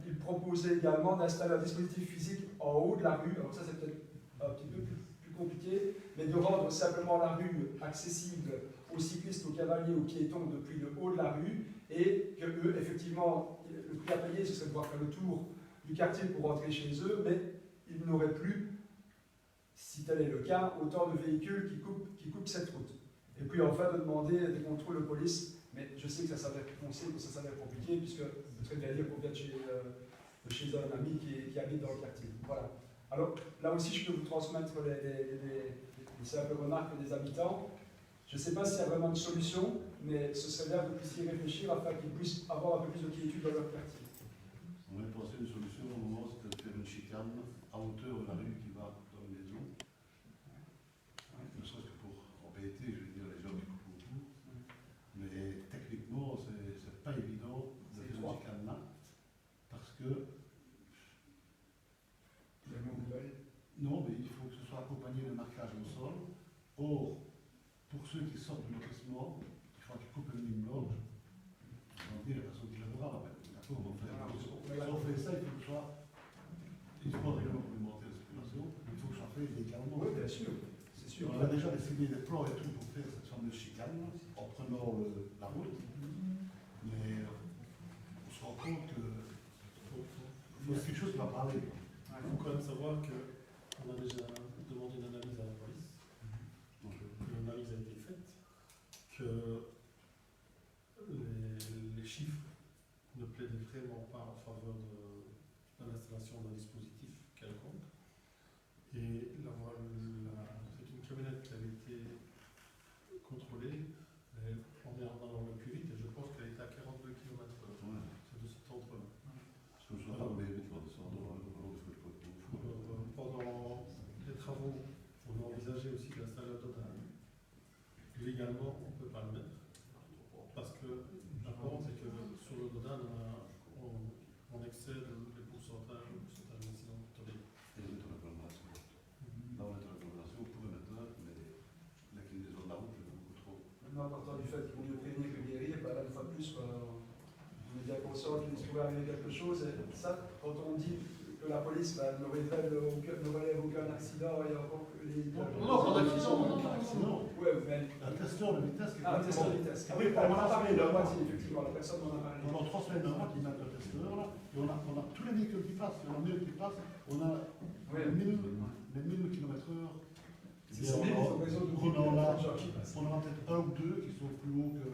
il proposait également d'installer un dispositif physique en haut de la rue, alors ça c'est peut-être un petit peu plus compliqué, mais de rendre simplement la rue accessible aux cyclistes, aux cavaliers, aux piétons depuis le haut de la rue, et que eux, effectivement, le prix à payer, ce serait de pouvoir faire le tour du quartier pour rentrer chez eux, mais ils n'auraient plus, si tel est le cas, autant de véhicules qui coupent cette route. Et puis enfin, de demander des contrôles de police, mais je sais que ça s'avère compliqué, puisque je très bien dire qu'on vient de chez un ami qui habite dans le quartier. Voilà. Alors, là aussi, je peux vous transmettre les simples remarques des habitants. Je ne sais pas s'il y a vraiment une solution, mais ce serait bien que vous puissiez y réfléchir afin qu'ils puissent avoir un peu plus de quiétude dans leur quartier. On avait pensé une solution au moment, c'était de faire une chicane à hauteur de la rue qui va dans les maisons. Ne serait-ce que pour embêter, je veux dire, les gens qui coupent autour. Mais techniquement, c'est pas évident de faire une chicane là, parce que non, mais il faut que ce soit accompagné de marquage au sol. Or, pour ceux qui sortent du lotissement, il faut qu'ils coupent le minimum. On dit la personne qui l'avera, d'accord, on fait. Si on fait ça, il faut que ce soit. Il faut un règlement complémentaire de circulation, il faut que ce soit fait légalement. Oui, bien sûr, c'est sûr. On a déjà dessiné des plans et tout pour faire cette fameuse chicane en prenant la route, mais on se rend compte que c'est quelque chose qui va parler. Il faut quand même savoir qu'on a déjà demandé une analyse à la police. L'analyse a été faite, que les chiffres ne plaidaient vraiment pas en faveur de l'installation d'un dispositif quelconque. Et c'est une camionnette qui avait été contrôlée, on est en allant le plus vite, et je pense qu'elle était à 42 km/h. Ouais. C'est de cet ordre-là. Parce que je ne sais pas, mais tu vas descendre pendant les travaux, on a envisagé aussi d'installer un dodane. Légalement, on ne peut pas le mettre, parce que la pente, c'est que sur le dodane, on excède les pourcentages d'incidents motoriques. Et on est en agglomération. Là, on est en agglomération, on pourrait mettre là, mais l'inclinaison de la route est beaucoup trop. Maintenant, partant du fait qu'il vaut mieux prévenir que guérir, là, une fois de plus, on est bien conscient qu'il se pourrait arriver quelque chose. Et ça, quand on dit que la police ne relève aucun accident et encore que les. Non, pas d'accident. Ouais, mais. Un testeur de vitesse. Un testeur de vitesse. Ah oui, on en a parlé la moitié, effectivement, la personne en a parlé. Pendant 3 semaines avant qu'ils mettent le testeur là, et on a tous les véhicules qui passent, il y en a 1000 qui passent, on a 1000 km/h. On en a peut-être un ou deux qui sont plus hauts que.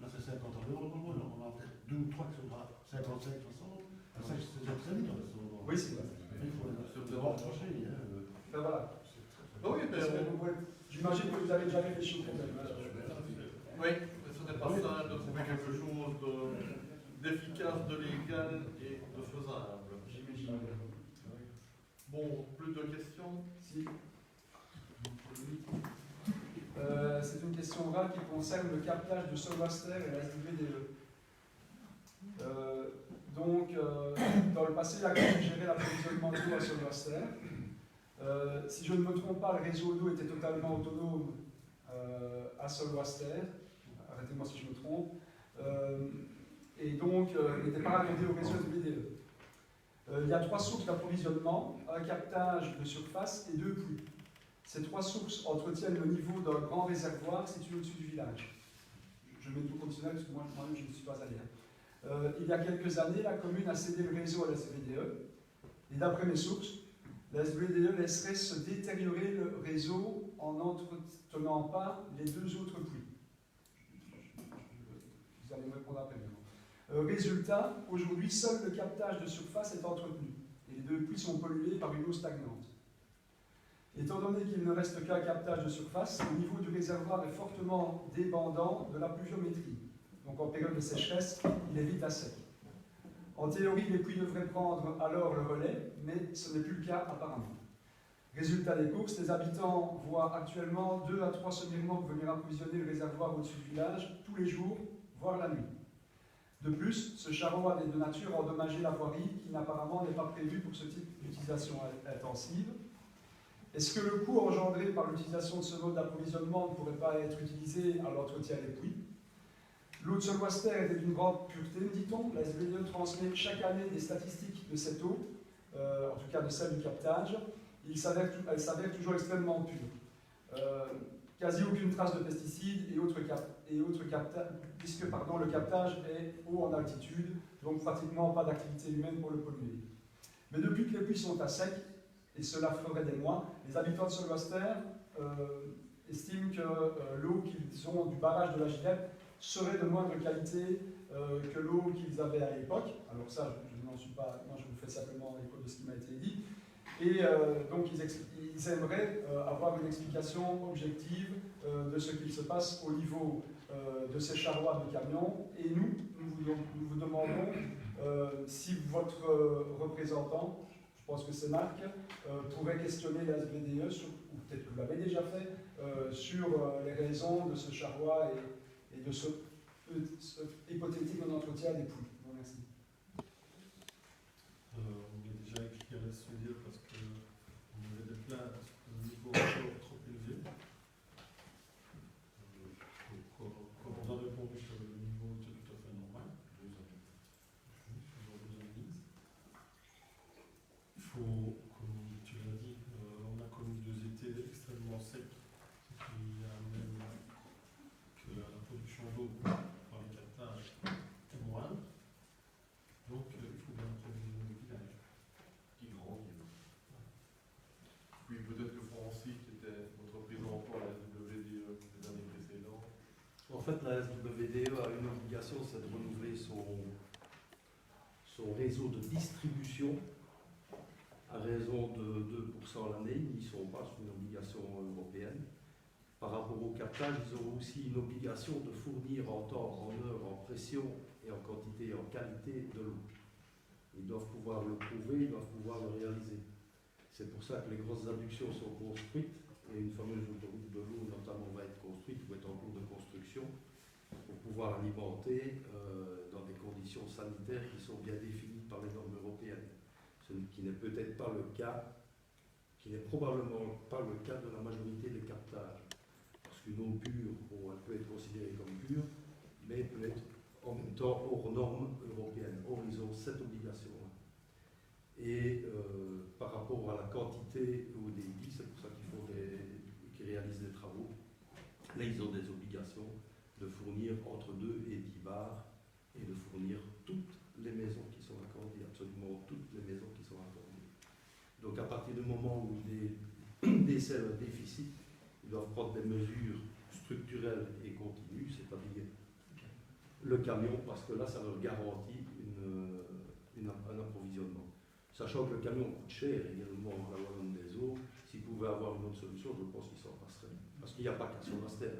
Là, c'est 50 à l'heure, on en a peut-être 2 ou 3 qui sont à 55, 60. Ça, c'est déjà très vite, oui, c'est vrai. Il faut devoir trancher. Ben voilà. Oui, mais j'imagine que vous avez déjà réfléchi au problème. Oui, mais ce n'est pas simple de trouver quelque chose d'efficace, de légal et de faisable. J'imagine. Bon, plus de questions? Si. C'est une question orale qui concerne le captage de Solvaster et la SWDE. Donc, dans le passé, la commune gérait l'approvisionnement d'eau à Solvaster. Si je ne me trompe pas, le réseau d'eau était totalement autonome à Solvaster, arrêtez-moi si je me trompe, et donc n'était pas raccordé au réseau SBDE. Il y a 3 sources d'approvisionnement, un captage de surface et 2 puits. Ces 3 sources entretiennent le niveau d'un grand réservoir situé au-dessus du village. Je mets tout conditionnel parce que moi-même je ne suis pas allé. Il y a quelques années, la commune a cédé le réseau à la SBDE, et d'après mes sources, la SBDE laisserait se détériorer le réseau en n'entretenant pas les 2 autres puits. Vous allez me répondre après. Résultat, aujourd'hui, seul le captage de surface est entretenu, et les 2 puits sont pollués par une eau stagnante. Étant donné qu'il ne reste qu'un captage de surface, le niveau du réservoir est fortement dépendant de la pluviométrie. Donc en période de sécheresse, il est vite à sec. En théorie, les puits devraient prendre alors le relais, mais ce n'est plus le cas apparemment. Résultat des courses, les habitants voient actuellement 2 à 3 semi-remorques venir approvisionner le réservoir au-dessus du village tous les jours, voire la nuit. De plus, ce charroi est de nature à endommager la voirie qui apparemment n'est pas prévue pour ce type d'utilisation intensive. Est-ce que le coût engendré par l'utilisation de ce mode d'approvisionnement ne pourrait pas être utilisé à l'entretien des puits? L'eau de Solwester était d'une grande pureté, me dit-on. La SBDE transmet chaque année des statistiques de cette eau, en tout cas de celle du captage. Elle s'avère toujours extrêmement pure. Quasi aucune trace de pesticides et autres captages, puisque le captage est haut en altitude, donc pratiquement pas d'activité humaine pour le polluer. Mais depuis que les puits sont à sec, et cela ferait des mois, les habitants de Solwester estiment que l'eau qu'ils ont du barrage de la Gillette serait de moindre qualité que l'eau qu'ils avaient à l'époque. Alors ça, je n'en suis pas, moi je vous fais simplement l'écho de ce qui m'a été dit. Et donc ils aimeraient avoir une explication objective de ce qu'il se passe au niveau de ces charrois de camions. Et nous vous demandons si votre représentant, je pense que c'est Marc, pourrait questionner la SBDE, ou peut-être que vous l'avez déjà fait, sur les raisons de ce charroi et de ce hypothétique entretien des puits. Je vous remercie. On est déjà écrit à la SBDE parce qu'on avait des plaintes au niveau encore trop élevé. Comme on a répondu que le niveau était tout à fait normal, il faut, comme tu l'as dit, on a connu 2 étés extrêmement secs, ce qui amène que la production d'eau par les captages est moindre. Donc il faut bien approvisionner le village. Qui grandit. Puis peut-être que Francis, qui était votre président pour la SWDE les années précédentes. En fait, la SWDE a une obligation, c'est de renouveler son réseau de distribution à raison de 2% l'année. Ils ne sont pas sous une obligation européenne. Par rapport au captage, ils ont aussi une obligation de fournir en temps, en heure, en pression et en quantité et en qualité de l'eau. Ils doivent pouvoir le prouver, ils doivent pouvoir le réaliser. C'est pour ça que les grosses adductions sont construites et une fameuse autoroute de l'eau notamment va être construite ou est en cours de construction pour pouvoir alimenter dans des conditions sanitaires qui sont bien définies par les normes européennes. Ce qui n'est peut-être pas le cas, qui n'est probablement pas le cas de la majorité des captages. Parce qu'une eau pure, bon, elle peut être considérée comme pure, mais peut être en même temps hors normes européennes. Or, ils ont cette obligation-là. Et par rapport à la quantité au débit, c'est pour ça qu'ils réalisent des travaux. Là, ils ont des obligations de fournir entre 2 et 10 bars et de fournir toutes les maisons qui sont accordées, absolument toutes les maisons qui sont accordées. Donc, à partir du moment où ils décèlent un déficit, ils doivent prendre des mesures structurelles et continues, c'est-à-dire le camion, parce que là, ça leur garantit un approvisionnement. Sachant que le camion coûte cher également à la Wallonne des Eaux, s'ils pouvaient avoir une autre solution, je pense qu'ils s'en passeraient. Parce qu'il n'y a pas qu'à Solwester.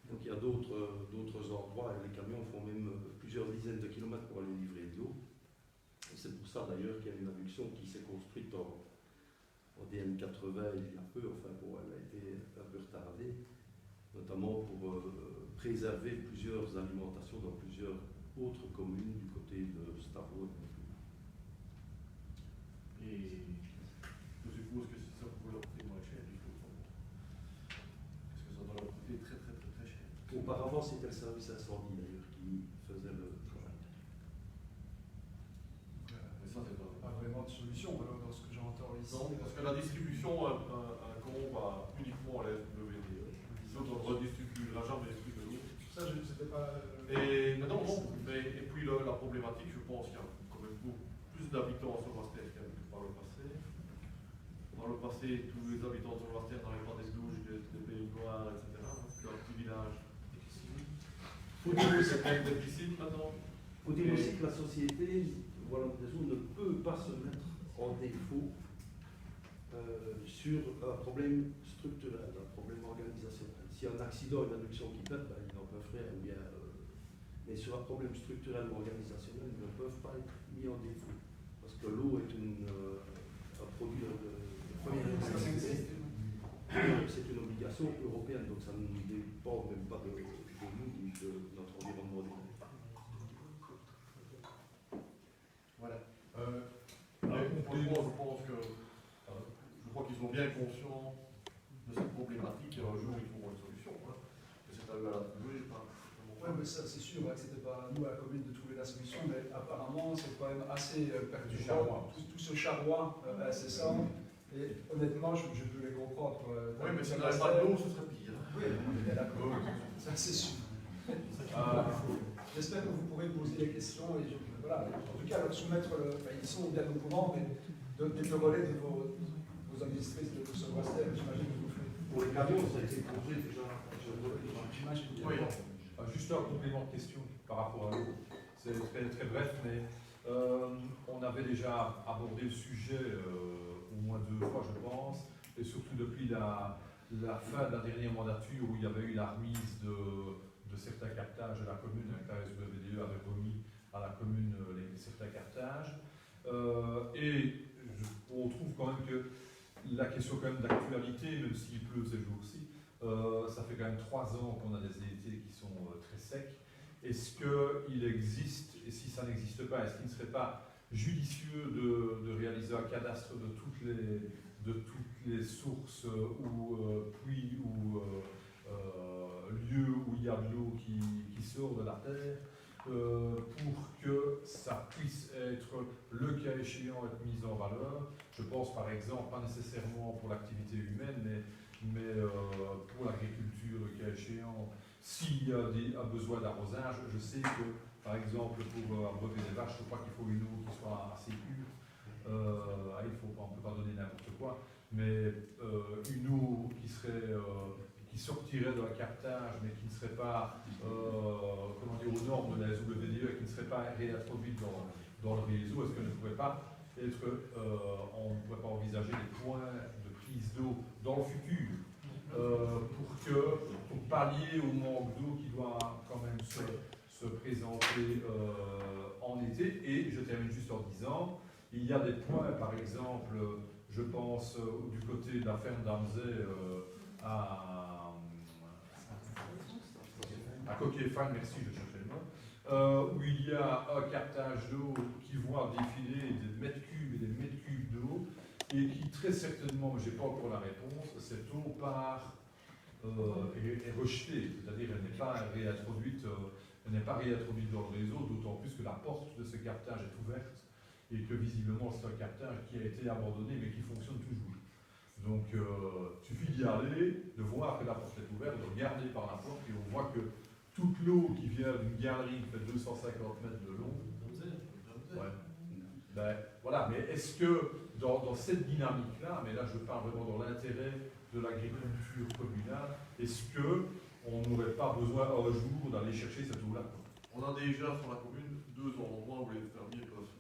Donc il y a d'autres endroits, et les camions font même plusieurs dizaines de kilomètres pour aller livrer de l'eau. Et c'est pour ça d'ailleurs qu'il y a une adduction qui s'est construite en DN80 il y a peu, enfin bon, elle a été un peu retardée, notamment pour préserver plusieurs alimentations dans plusieurs autres communes du côté de Stavo. Et je suppose que si ça pouvait leur coûter moins cher, il faut. Parce que ça doit leur coûter très cher. Auparavant, c'était le service incendie d'ailleurs qui faisait le travail. Mais ça, c'est Pas vraiment de solution, alors, dans ce que j'entends ici. Non, parce que la distribution incombe uniquement à la SWDE. L'autre ne redistribuera jamais plus de l'eau. Ça, c'était pas. Et non, et puis la problématique, je pense qu'il y a quand même beaucoup plus d'habitants sur Bastère qu'il y a eu par le passé. Par le passé, tous les habitants sur Bastère n'avaient pas des douches, des pays noirs, etc. Leur petit village. Faut-il c'est même des piscines maintenant? Faut-il aussi que la société, voilà, ne peut pas se mettre en défaut sur un problème structurel, un problème organisationnel. S'il y a un accident, une adduction qui pète, ben, ils n'en peuvent rien. Ou bien, mais sur un problème structurel ou organisationnel, ils ne peuvent pas être mis en défaut. Parce que l'eau est un produit de première nécessité. C'est une obligation européenne, donc ça ne dépend même pas de nous ni de notre environnement direct. Voilà. Je pense que je crois qu'ils sont bien conscients de cette problématique et un jour ils trouveront une solution. Hein. Et c'est à eux à la trouver. Oui, mais ça c'est sûr, hein, que c'était pas à nous à la commune de trouver la solution, mais apparemment c'est quand même assez perturbant. Tout ce charroi incessant. Et honnêtement, je peux les comprendre. Oui, mais si on n'avait pas de l'eau, ce serait pire. Oui, on est bien d'accord. Ça c'est sûr. J'espère que vous pourrez poser les questions et voilà. En tout cas, leur soumettre, ils sont bien au courant, mais donner le relais de vos administratrices de ce Bastère, j'imagine que vous faites. Pour les camions, ça a été posé déjà. J'imagine bien. Oui, juste un complément de question par rapport à l'eau. C'est très, très bref, mais on avait déjà abordé le sujet au moins 2 fois, je pense, et surtout depuis la fin de la dernière mandature où il y avait eu la remise de certains captages de la commune, avec la SWDE avait remis à la commune certains captages. On trouve quand même que la question quand même d'actualité, même s'il pleut ces jours-ci, ça fait quand même 3 ans qu'on a des étés qui sont très secs. Est-ce qu'il existe, et si ça n'existe pas, est-ce qu'il ne serait pas judicieux de réaliser un cadastre de toutes les sources ou puits ou lieux où il y a de l'eau qui sort de la terre pour que ça puisse être, le cas échéant, être mis en valeur? Je pense par exemple, pas nécessairement pour l'activité humaine, mais pour l'agriculture, le cas échéant, s'il y a un besoin d'arrosage. Je sais que, par exemple, pour abreuver des vaches, je crois qu'il faut une eau qui soit assez pure. On ne peut pas donner n'importe quoi, mais une eau qui sortirait de la captage, mais qui ne serait pas aux normes de la SWDE et qui ne serait pas réintroduite dans le réseau, est-ce qu'elle ne pourrait pas être, on ne pourrait pas envisager des points de prise d'eau dans le futur pour pallier au manque d'eau qui doit quand même se présenter en été? Et je termine juste en disant, il y a des points, par exemple, je pense du côté de la ferme d'Amzé à Coquet-Fan, merci, je cherchais le mot, où il y a un captage d'eau qui voit défiler des mètres cubes et des mètres cubes d'eau, et qui très certainement, je n'ai pas encore la réponse, cette eau part est rejetée, c'est-à-dire elle n'est pas réintroduite dans le réseau, d'autant plus que la porte de ce captage est ouverte et que visiblement c'est un captage qui a été abandonné mais qui fonctionne toujours. Donc il suffit d'y aller, de voir que la porte est ouverte, de regarder par la porte et on voit que toute l'eau qui vient d'une galerie qui fait 250 mètres de long, voilà, mais est-ce que dans cette dynamique-là, mais là je parle vraiment dans l'intérêt de l'agriculture communale, est-ce qu'on n'aurait pas besoin un jour d'aller chercher cette eau-là? On a déjà sur la commune 2 endroits où les fermiers peuvent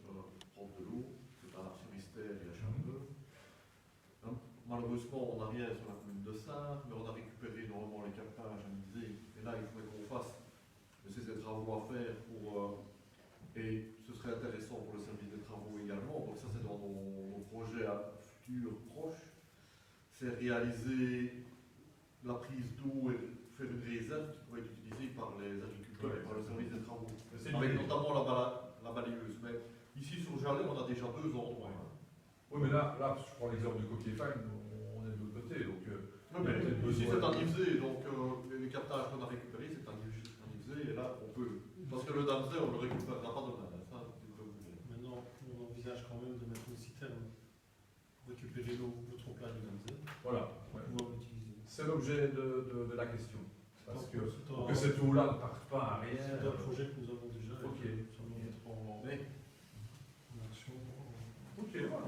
prendre de l'eau, c'est à Finistère et à Charleveux. Malheureusement, on n'a rien sur la commune de Sarre, mais on a récupéré normalement les captages à Misé, et là il faudrait qu'on fasse ces travaux à faire et ce serait intéressant pour le service des travaux également, donc ça c'est dans nos projets à futur proches, c'est réaliser la prise d'eau et faire une réserve qui pourrait être utilisée par les agriculteurs et par le service des travaux, avec notamment la balayeuse. Mais ici sur Jalais, on a déjà 2 endroits. Oui, mais là je prends l'exemple de Coquet-Fan, on est de l'autre côté, donc ici c'est un Nivesé, donc les captages qu'on a récupérés, c'est un Nivesé. et là, on peut. Parce que le damser, on ne le récupérera pas demain. Ça, c'est comme vous voulez. Maintenant, on envisage quand même de mettre une citerne pour récupérer l'eau, le trop-plein du damser. Voilà. Pour pouvoir l'utiliser. C'est l'objet de la question. Parce que, C'est pour que cette eau-là ne parte pas à rien. C'est un projet que nous avons déjà. Ok. Ça va mettre en action. Ok, voilà.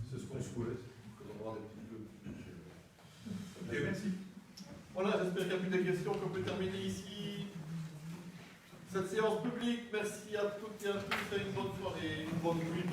C'est ce qu'on souhaite. On aura des petits jeux. Ok, merci. Voilà, j'espère qu'il n'y a plus de questions, qu'on peut terminer ici cette séance publique. Merci à toutes et à tous et une bonne soirée, une bonne nuit.